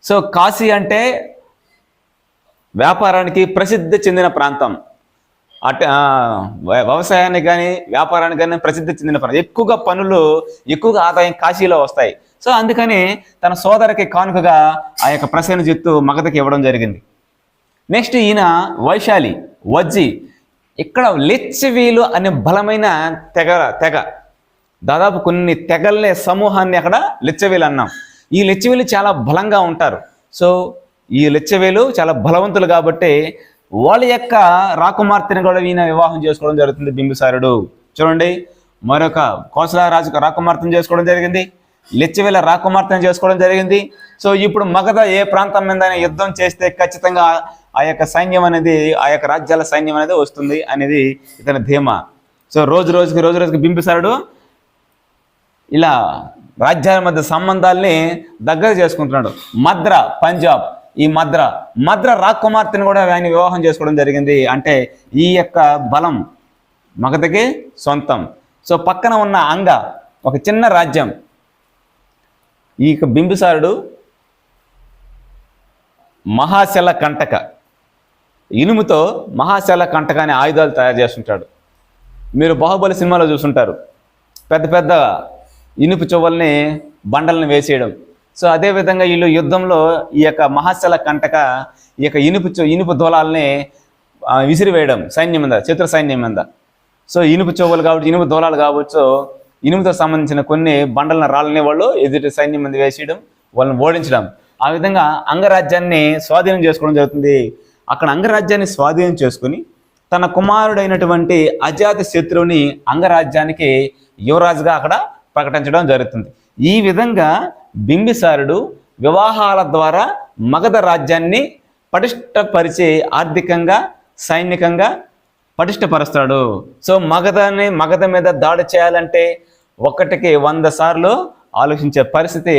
సో కాశీ అంటే వ్యాపారానికి ప్రసిద్ధి చెందిన ప్రాంతం. అటు వ్యవసాయానికి కానీ వ్యాపారానికి కానీ ప్రసిద్ధి చెందిన ప్రాంతం. ఎక్కువగా పనులు, ఎక్కువగా ఆదాయం కాశీలో వస్తాయి. సో అందుకని తన సోదరికి కానుకగా ఆ యొక్క ప్రసేనజిత్తు మగధకి ఇవ్వడం జరిగింది. నెక్స్ట్ ఈయన వైశాలి, వజ్జి. ఇక్కడ లిచ్చవీలు అనే బలమైన తెగ దాదాపు కొన్ని తెగల్ని సమూహాన్ని అక్కడ లిచ్చవీలు అన్నాం. ఈ లిచ్చవీలు చాలా బలంగా ఉంటారు. సో ఈ లిచ్చవీలు చాలా బలవంతులు కాబట్టి వాళ్ళ యొక్క రాకుమార్తెను కూడా ఈయన వివాహం చేసుకోవడం జరుగుతుంది బింబిసారుడు. చూడండి, మరొక కోసల రాజు రాకుమార్తెను చేసుకోవడం జరిగింది, లిచ్చవీల రాకుమార్తెను చేసుకోవడం జరిగింది. సో ఇప్పుడు మగధ ఏ ప్రాంతం మీద యుద్ధం చేస్తే ఖచ్చితంగా ఆ యొక్క సైన్యం అనేది, ఆ యొక్క రాజ్యాల సైన్యం అనేది వస్తుంది అనేది ఇతని ధీమా. సో రోజు రోజుకి బింబిసారుడు ఇలా రాజ్యాల మధ్య సంబంధాల్ని దగ్గర చేసుకుంటున్నాడు. మద్ర, పంజాబ్, ఈ మద్ర రాకుమార్తెను కూడా ఆయన వివాహం చేసుకోవడం జరిగింది. అంటే ఈ యొక్క బలం మగధకి సొంతం. సో పక్కన ఉన్న అంగ ఒక చిన్న రాజ్యం. ఈ బింబిసారుడు మహాశల కంటక, ఇనుముతో మహాశల కంటక అనే ఆయుధాలు తయారు చేస్తుంటాడు. మీరు బాహుబలి సినిమాలో చూస్తుంటారు, పెద్ద పెద్ద ఇనుపు చువ్వల్ని బండల్ని వేసేయడం. సో అదేవిధంగా వీళ్ళు యుద్ధంలో ఈ యొక్క మహాశల కంటక, ఈ యొక్క ఇనుపు దూలాలని విసిరివేయడం సైన్యం మీద, శత్రు సైన్యం మీద. సో ఇనుపు చువ్వలు కావచ్చు, ఇనుపు దూలాలు కావచ్చు, ఇనుముతో సంబంధించిన కొన్ని బండల రాళ్ళని వాళ్ళు ఎదుటి సైన్యం మీద వేసేయడం, వాళ్ళని ఓడించడం. ఆ విధంగా అంగరాజ్యాన్ని స్వాధీనం చేసుకోవడం జరుగుతుంది. అక్కడ అంగరాజ్యాన్ని స్వాధీనం చేసుకుని తన కుమారుడైనటువంటి అజాత శత్రువుని అంగరాజ్యానికి యువరాజుగా అక్కడ ప్రకటించడం జరుగుతుంది. ఈ విధంగా బింబిసారుడు వివాహాల ద్వారా మగధ రాజ్యాన్ని పటిష్టపరిచి ఆర్థికంగా, సైనికంగా పటిష్టపరుస్తాడు. సో మగధ మీద దాడి చేయాలంటే 1కి 100 సార్లు ఆలోచించే పరిస్థితి,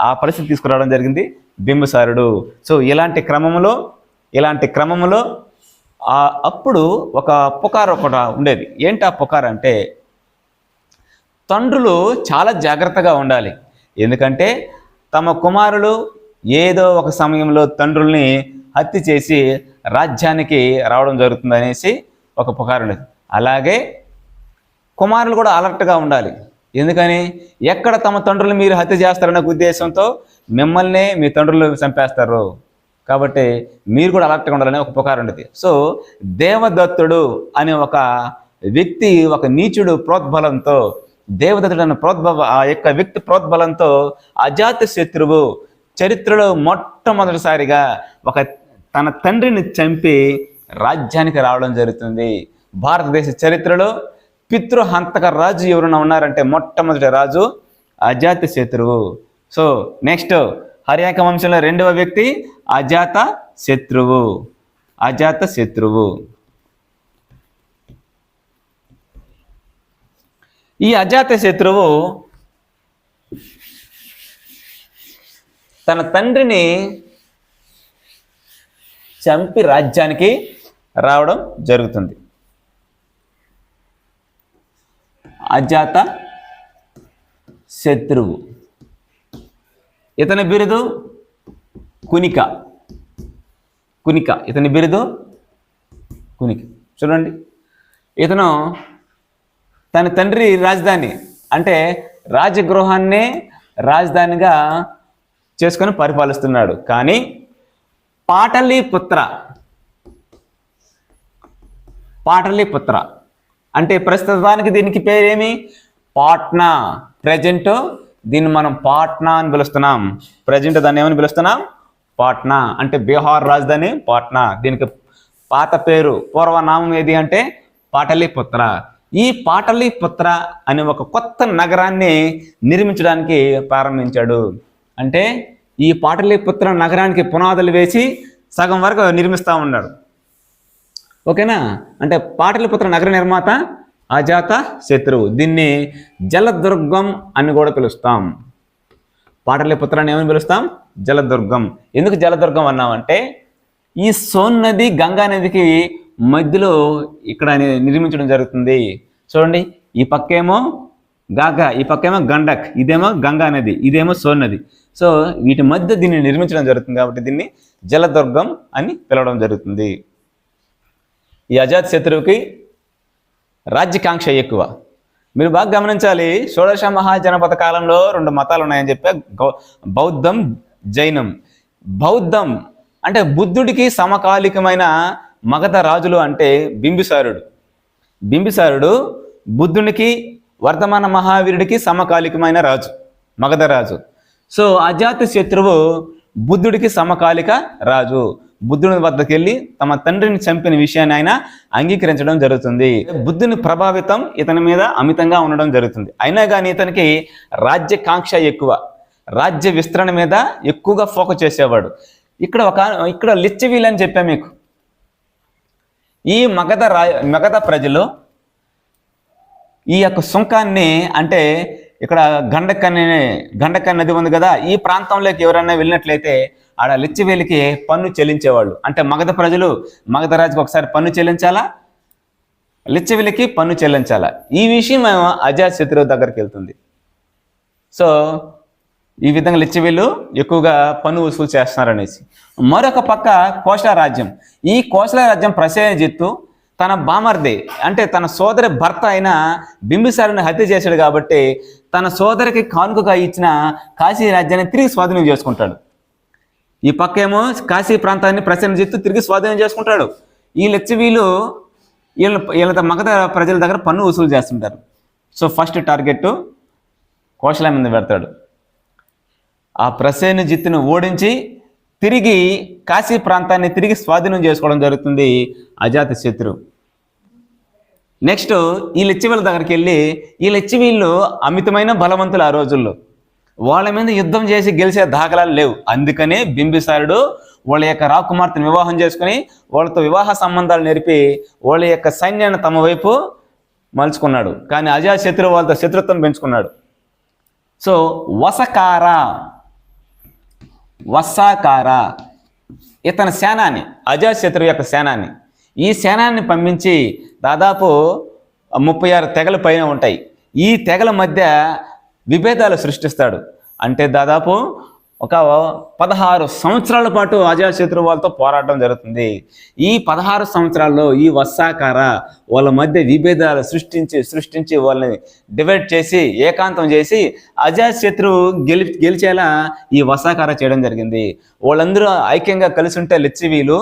ఆ పరిస్థితి తీసుకురావడం జరిగింది బింబిసారుడు. సో ఇలాంటి క్రమంలో అప్పుడు ఒక పుకారు ఒకటి ఉండేది. ఏంటి ఆ పుకారు అంటే, తండ్రులు చాలా జాగ్రత్తగా ఉండాలి. ఎందుకంటే తమ కుమారులు ఏదో ఒక సమయంలో తండ్రుల్ని హత్య చేసి రాజ్యానికి రావడం జరుగుతుంది అనేసి ఒక పుకారు ఉండేది. అలాగే కుమారులు కూడా అలర్ట్గా ఉండాలి. ఎందుకని, ఎక్కడ తమ తండ్రులు మీరు హత్య చేస్తారనే ఉద్దేశంతో మిమ్మల్ని మీ తండ్రులు చంపేస్తారు. కాబట్టి మీరు కూడా అలర్ట్గా ఉండాలని ఒక పుకారు ఉండేది. సో దేవదత్తుడు అనే ఒక వ్యక్తి, ఒక నీచుడు ప్రోద్బలంతో, దేవదత్తుడు అనే ఆ యొక్క వ్యక్తి ప్రోద్బలంతో అజాత శత్రువు చరిత్రలో మొట్టమొదటిసారిగా తన తండ్రిని చంపి రాజ్యానికి రావడం జరుగుతుంది. భారతదేశ చరిత్రలో పితృహంతక రాజు ఎవరైనా ఉన్నారంటే మొట్టమొదటి రాజు అజాత శత్రువు. సో నెక్స్ట్ హర్యాక వంశంలో 2వ వ్యక్తి అజాత శత్రువు. ఈ అజాత శత్రువు తన తండ్రిని చంపి రాజ్యానికి రావడం జరుగుతుంది. అజాత శత్రువు, ఇతని బిరుదు కునిక. ఇతని బిరుదు కునిక. చూడండి, ఇతను తన తండ్రి రాజధాని అంటే రాజగృహాన్నే రాజధానిగా చేసుకొని పరిపాలిస్తున్నాడు. కానీ పాటలీపుత్ర అంటే ప్రస్తుతానికి దీనికి పేరేమి, పాట్నా. ప్రజెంట్ దీన్ని మనం పాట్నా అని పిలుస్తున్నాం. ప్రజెంట్ దాన్ని ఏమని పిలుస్తున్నాం, పాట్నా. అంటే బీహార్ రాజధాని పాట్నా. దీనికి పాత పేరు, పూర్వనామం ఏది అంటే పాటలీపుత్ర. ఈ పాటలీపుత్ర అనే ఒక కొత్త నగరాన్ని నిర్మించడానికి ప్రారంభించాడు. అంటే ఈ పాటలీపుత్ర నగరానికి పునాదులు వేసి సగం వరకు నిర్మిస్తూ ఉన్నాడు. ఓకేనా. అంటే పాటలీపుత్ర నగర నిర్మాత అజాత శత్రువు. దీన్ని జలదుర్గం అని కూడా పిలుస్తాం. పాటలీపుత్రాన్ని ఏమని పిలుస్తాం, జలదుర్గం. ఎందుకు జలదుర్గం అన్నామంటే ఈ సోన్ నది గంగా నదికి మధ్యలో ఇక్కడ నిర్మించడం జరుగుతుంది. చూడండి, ఈ పక్కేమో గాగా, ఈ పక్కేమో గండక్, ఇదేమో గంగా నది, ఇదేమో సోన్ నది. సో వీటి మధ్య దీన్ని నిర్మించడం జరుగుతుంది కాబట్టి దీన్ని జలదుర్గం అని పిలవడం జరుగుతుంది. ఈ అజాతశత్రువుకి రాజ్యకాంక్ష ఎక్కువ. మీరు బాగా గమనించాలి, షోడశ మహాజనపద కాలంలో 2 మతాలు ఉన్నాయని చెప్పా, బౌద్ధం, జైనం. బౌద్ధం అంటే బుద్ధుడికి సమకాలికమైన మగధ రాజులు అంటే బింబిసారుడు బుద్ధునికి, వర్ధమాన మహావీరుడికి సమకాలికమైన రాజు, మగధ రాజు. సో అజాతశత్రువు బుద్ధుడికి సమకాలిక రాజు. బుద్ధుని వద్దకు వెళ్ళి తమ తండ్రిని చంపిన విషయాన్ని ఆయన అంగీకరించడం జరుగుతుంది. బుద్ధుని ప్రభావితం ఇతని మీద అమితంగా ఉండడం జరుగుతుంది. అయినా కానీ ఇతనికి రాజ్యకాంక్ష ఎక్కువ, రాజ్య విస్తరణ మీద ఎక్కువగా ఫోకస్ చేసేవాడు. ఇక్కడ లిచ్చవీలు అని చెప్పా మీకు. ఈ మగధ ప్రజలు ఈ యొక్క సుంకాన్ని, అంటే ఇక్కడ గండకన్ నది ఉంది కదా, ఈ ప్రాంతంలోకి ఎవరైనా వెళ్ళినట్లయితే ఆడ లిచ్చవీలకి పన్ను చెల్లించేవాళ్ళు. అంటే మగధ ప్రజలు మగధ రాజుకి ఒకసారి పన్ను చెల్లించాలా, లిచ్చవీలకి పన్ను చెల్లించాలా. ఈ విషయం అజాతశత్రువు దగ్గరికి వెళ్తుంది. సో ఈ విధంగా లిచ్చవీలు ఎక్కువగా పన్ను వసూలు చేస్తున్నారనేసి. మరొక పక్క కోసల రాజ్యం. ఈ కోసల రాజ్యం ప్రసేనజిత్తు తన బామర్ది, అంటే తన సోదరి భర్త అయిన బింబిసారుని హత్య చేశాడు కాబట్టి తన సోదరికి కానుకగా ఇచ్చిన కాశీ రాజ్యాన్ని తిరిగి స్వాధీనం చేసుకుంటాడు. ఈ పక్క ఏమో కాశీ ప్రాంతాన్ని ప్రసేనజిత్తు తిరిగి స్వాధీనం చేసుకుంటాడు. ఈ లిచ్చవీలు వీళ్ళ మగధ ప్రజల దగ్గర పన్ను వసూలు చేస్తుంటారు. సో ఫస్ట్ టార్గెట్ కోసల మీద పెడతాడు. ఆ ప్రసేనజిత్తును ఓడించి తిరిగి కాశీ ప్రాంతాన్ని తిరిగి స్వాధీనం చేసుకోవడం జరుగుతుంది అజాతశత్రు. నెక్స్ట్ ఈ లిచ్చవీళ్ళ దగ్గరికి వెళ్ళి, ఈ లిచ్చవీళ్ళు అమితమైన బలవంతులు ఆ రోజుల్లో, వాళ్ళ మీద యుద్ధం చేసి గెలిచే దాఖలాలు లేవు. అందుకనే బింబిసారుడు వాళ్ళ యొక్క రాకుమార్తెను వివాహం చేసుకుని వాళ్ళతో వివాహ సంబంధాలు నేర్పి వాళ్ళ యొక్క సైన్యాన్ని తమ వైపు మలుచుకున్నాడు. కానీ అజాతశత్రువు వాళ్ళతో శత్రుత్వం పెంచుకున్నాడు. సో వసాకార ఇతని సేనాని, అజాతశత్రువు యొక్క సేనాని. ఈ సేనాన్ని పంపించి దాదాపు 36 తెగల పైన ఉంటాయి. ఈ తెగల మధ్య విభేదాలు సృష్టిస్తాడు. అంటే దాదాపు ఒక 16 సంవత్సరాల పాటు అజాతశత్రువు వాళ్ళతో పోరాటం జరుగుతుంది. ఈ 16 సంవత్సరాల్లో ఈ వసాకార వాళ్ళ మధ్య విభేదాలు సృష్టించి వాళ్ళని డివైడ్ చేసి ఏకాంతం చేసి అజాతశత్రువు గెలిచేలా ఈ వసాకార చేయడం జరిగింది. వాళ్ళందరూ ఐక్యంగా కలిసి ఉంటే లిచ్చవీలు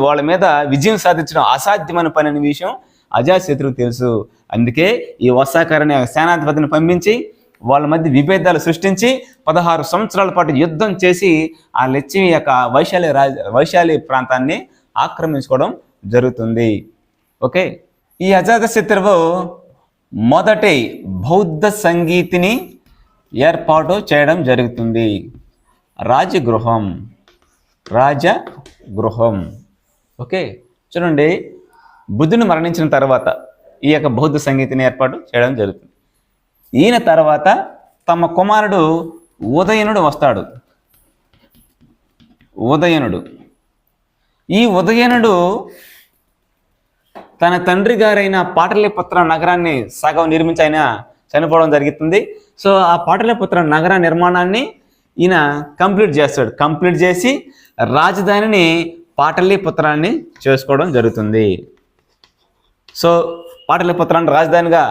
వాళ్ళ మీద విజయం సాధించడం అసాధ్యమైన పని అనే విషయం అజాతశత్రువు తెలుసు. అందుకే ఈ వసాకార అనే సేనాధిపతిని పంపించి వాళ్ళ మధ్య విభేదాలు సృష్టించి 16 సంవత్సరాల పాటు యుద్ధం చేసి ఆ లిచ్చవి యొక్క వైశాలి ప్రాంతాన్ని ఆక్రమించుకోవడం జరుగుతుంది. ఓకే, ఈ అజాతశత్రువు మొదటి బౌద్ధ సంగీతిని ఏర్పాటు చేయడం జరుగుతుంది. రాజగృహం. ఓకే, చూడండి, బుద్ధుని మరణించిన తర్వాత ఈ యొక్క బౌద్ధ సంగీతిని ఏర్పాటు చేయడం జరుగుతుంది. ఈయన తర్వాత తమ కుమారుడు ఉదయనుడు వస్తాడు. ఈ ఉదయనుడు తన తండ్రి గారైన పాటలీపుత్ర నగరాన్ని సగం నిర్మించి ఆయన చనిపోవడం జరుగుతుంది. సో ఆ పాటలీపుత్ర నగర నిర్మాణాన్ని ఈయన కంప్లీట్ చేస్తాడు. కంప్లీట్ చేసి రాజధానిని పాటలీపుత్రాన్ని చేసుకోవడం జరుగుతుంది. సో పాటలీపుత్రాన్ని రాజధానిగా,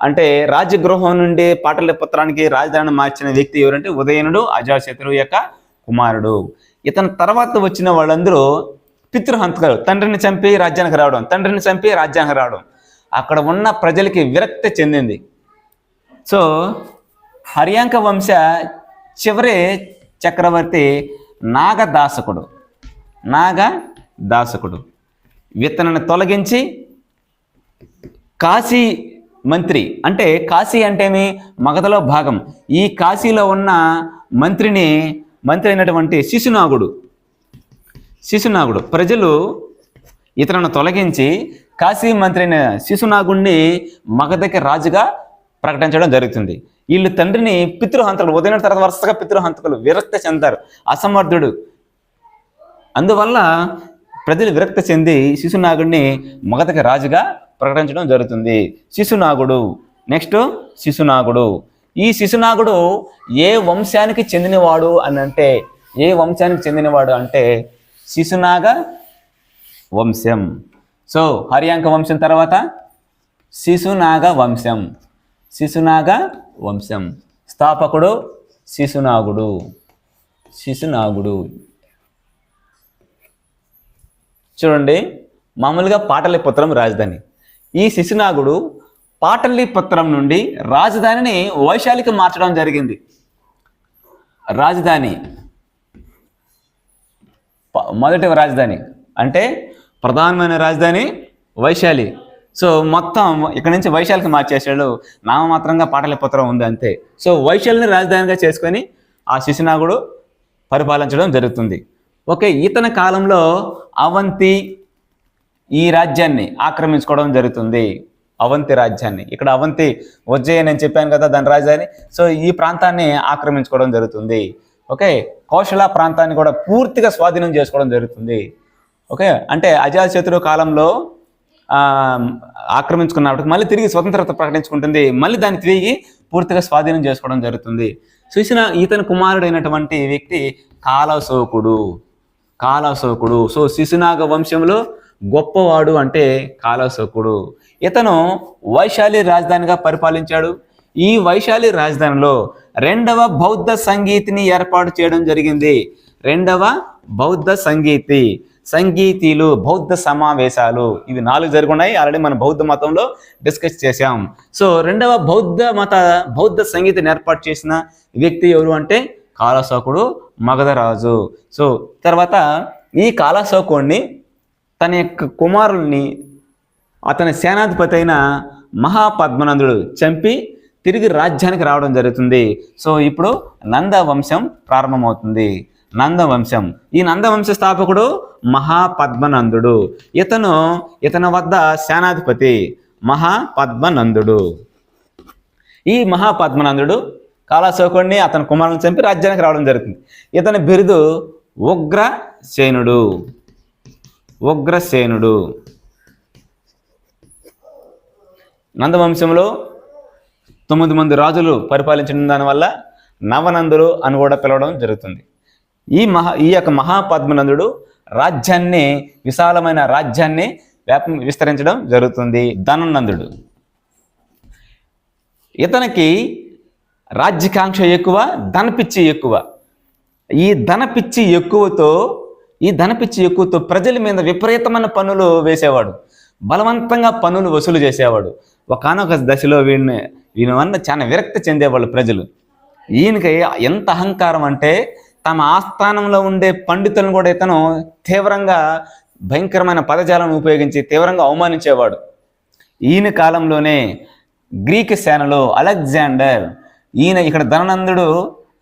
అంటే రాజగృహం నుండి పాటలీపుత్రానికి రాజధానిని మార్చిన వ్యక్తి ఎవరంటే ఉదయనుడు, అజాతశత్రువు యొక్క కుమారుడు. ఇతని తర్వాత వచ్చిన వాళ్ళందరూ పితృహంతకులు. తండ్రిని చంపి రాజ్యానికి రావడం, అక్కడ ఉన్న ప్రజలకి విరక్తి చెందింది. సో హర్యాంక వంశ చివరి చక్రవర్తి నాగదాసకుడు ఇతనిని తొలగించి కాశీ మంత్రి, అంటే కాశీ అంటేమి మగధలో భాగం, ఈ కాశీలో ఉన్న మంత్రి అయినటువంటి శిశునాగుడు ప్రజలు ఇతరులను తొలగించి కాశీ మంత్రి అయిన శిశునాగుడిని మగధకి రాజుగా ప్రకటించడం జరుగుతుంది. వీళ్ళు తండ్రిని పితృహంతకులు, ఉదయం తర్వాత వరుసగా పితృహంతకులు, విరక్తి చెందారు, అసమర్థుడు. అందువల్ల ప్రజలు విరక్తి చెంది శిశునాగుడిని మగధకి రాజుగా ప్రకటించడం జరుగుతుంది. నెక్స్ట్ శిశునాగుడు. ఈ శిశునాగుడు ఏ వంశానికి చెందినవాడు అంటే శిశునాగ వంశం. సో హర్యాంక వంశం తర్వాత శిశునాగ వంశం. శిశునాగ వంశం స్థాపకుడు శిశునాగుడు. చూడండి, మామూలుగా పాటలీపుత్రం రాజధాని. ఈ శిశునాగుడు పాటలీపుత్రం నుండి రాజధానిని వైశాలికి మార్చడం జరిగింది. రాజధాని మొదటి రాజధాని అంటే ప్రధానమైన రాజధాని వైశాలి. సో మొత్తం ఇక్కడ నుంచి వైశాలికి మార్చేసాడు. నామమాత్రంగా పాటలీపుత్రం ఉంది అంతే. సో వైశాలిని రాజధానిగా చేసుకొని ఆ శిశునాగుడు పరిపాలించడం జరుగుతుంది. ఓకే, ఇతని కాలంలో అవంతి ఈ రాజ్యాన్ని ఆక్రమించుకోవడం జరుగుతుంది. అవంతి రాజ్యాన్ని, ఇక్కడ అవంతి ఉజ్జయిని అని చెప్పాను కదా దాని రాజధాని. సో ఈ ప్రాంతాన్ని ఆక్రమించుకోవడం జరుగుతుంది. ఓకే, కౌశల ప్రాంతాన్ని కూడా పూర్తిగా స్వాధీనం చేసుకోవడం జరుగుతుంది. ఓకే, అంటే అజాతశత్రు కాలంలో ఆక్రమించుకున్నప్పటికి మళ్ళీ తిరిగి స్వతంత్రత ప్రకటించుకుంటుంది. మళ్ళీ దాన్ని తిరిగి పూర్తిగా స్వాధీనం చేసుకోవడం జరుగుతుంది. చూసిన ఇతని కుమారుడైనటువంటి వ్యక్తి కాలశోకుడు. సో శిశునాగ వంశంలో గొప్పవాడు అంటే కాలశోకుడు. ఇతను వైశాలి రాజధానిగా పరిపాలించాడు. ఈ వైశాలి రాజధానిలో రెండవ బౌద్ధ సంగీతిని ఏర్పాటు చేయడం జరిగింది. రెండవ బౌద్ధ సంగీతిలు బౌద్ధ సమావేశాలు ఇవి 4 జరుగున్నాయి. ఆల్రెడీ మన బౌద్ధ మతంలో డిస్కస్ చేశాం. సో రెండవ బౌద్ధ సంగీతిని ఏర్పాటు చేసిన వ్యక్తి ఎవరు అంటే కాలశోకుడు మగధరాజు. సో తర్వాత ఈ కాలశోకుడిని తన యొక్క కుమారుల్ని అతని సేనాధిపతి అయిన మహాపద్మనందుడు చంపి తిరిగి రాజ్యానికి రావడం జరుగుతుంది. సో ఇప్పుడు నందవంశం ప్రారంభమవుతుంది. ఈ నందవంశ స్థాపకుడు మహాపద్మనందుడు. ఇతని వద్ద సేనాధిపతి మహాపద్మనందుడు. ఈ మహాపద్మనందుడు కాలశోకుడిని అతని కుమారుని చంపి రాజ్యానికి రావడం జరుగుతుంది. ఇతని బిరుదు ఉగ్రసేనుడు. నందవంశంలో 9 మంది రాజులు పరిపాలించిన దానివల్ల నవనందులు అని కూడా పిలవడం జరుగుతుంది. ఈ యొక్క మహాపద్మనందుడు విశాలమైన రాజ్యాన్ని విస్తరించడం జరుగుతుంది. ధననందుడు, ఇతనికి రాజ్యకాంక్ష ఎక్కువ, ధనపిచ్చి ఎక్కువ. ఈ ధనపిచ్చి ఎక్కువతో ప్రజల మీద విపరీతమైన పన్నులు వేసేవాడు. బలవంతంగా పన్నులు వసూలు చేసేవాడు. ఒకానొక దశలో వీని వల్ల చాలా విరక్తి చెందేవాళ్ళు ప్రజలు. ఈయనకి ఎంత అహంకారం అంటే తమ ఆస్థానంలో ఉండే పండితులను కూడా ఇతను తీవ్రంగా భయంకరమైన పదజాలను ఉపయోగించి తీవ్రంగా అవమానించేవాడు. ఈయన కాలంలోనే గ్రీక్ సేనలో అలెగ్జాండర్, ఇక్కడ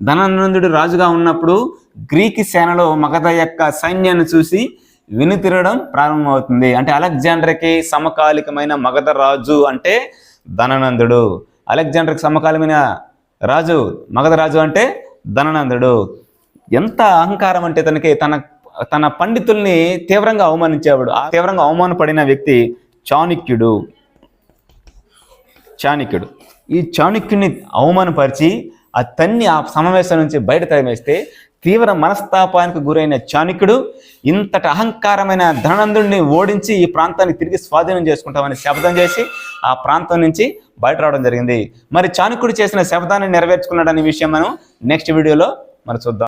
ధననందుడు రాజుగా ఉన్నప్పుడు గ్రీక్ సేనలో మగధ యొక్క సైన్యాన్ని చూసి వినుతిరగడం ప్రారంభమవుతుంది. అంటే అలెగ్జాండర్కి సమకాలికమైన మగధ రాజు అంటే ధననందుడు. అలెగ్జాండర్కి సమకాలీన రాజు మగధ రాజు అంటే ధననందుడు. ఎంత అహంకారం అంటే తన పండితుల్ని తీవ్రంగా అవమానించేవాడు. ఆ తీవ్రంగా అవమానపడిన వ్యక్తి చాణక్యుడు. ఈ చాణక్యుని అవమానపరిచి ఆ సమావేశం నుంచి బయట తరిమేస్తే తీవ్ర మనస్తాపానికి గురైన చాణక్యుడు ఇంతటి అహంకారమైన ధననందుడిని ఓడించి ఈ ప్రాంతాన్ని తిరిగి స్వాధీనం చేసుకుంటామని శపథం చేసి ఆ ప్రాంతం నుంచి బయట రావడం జరిగింది. మరి చాణక్యుడు చేసిన శపథాన్ని నెరవేర్చుకున్నాడనే విషయం మనం నెక్స్ట్ వీడియోలో చూద్దాం.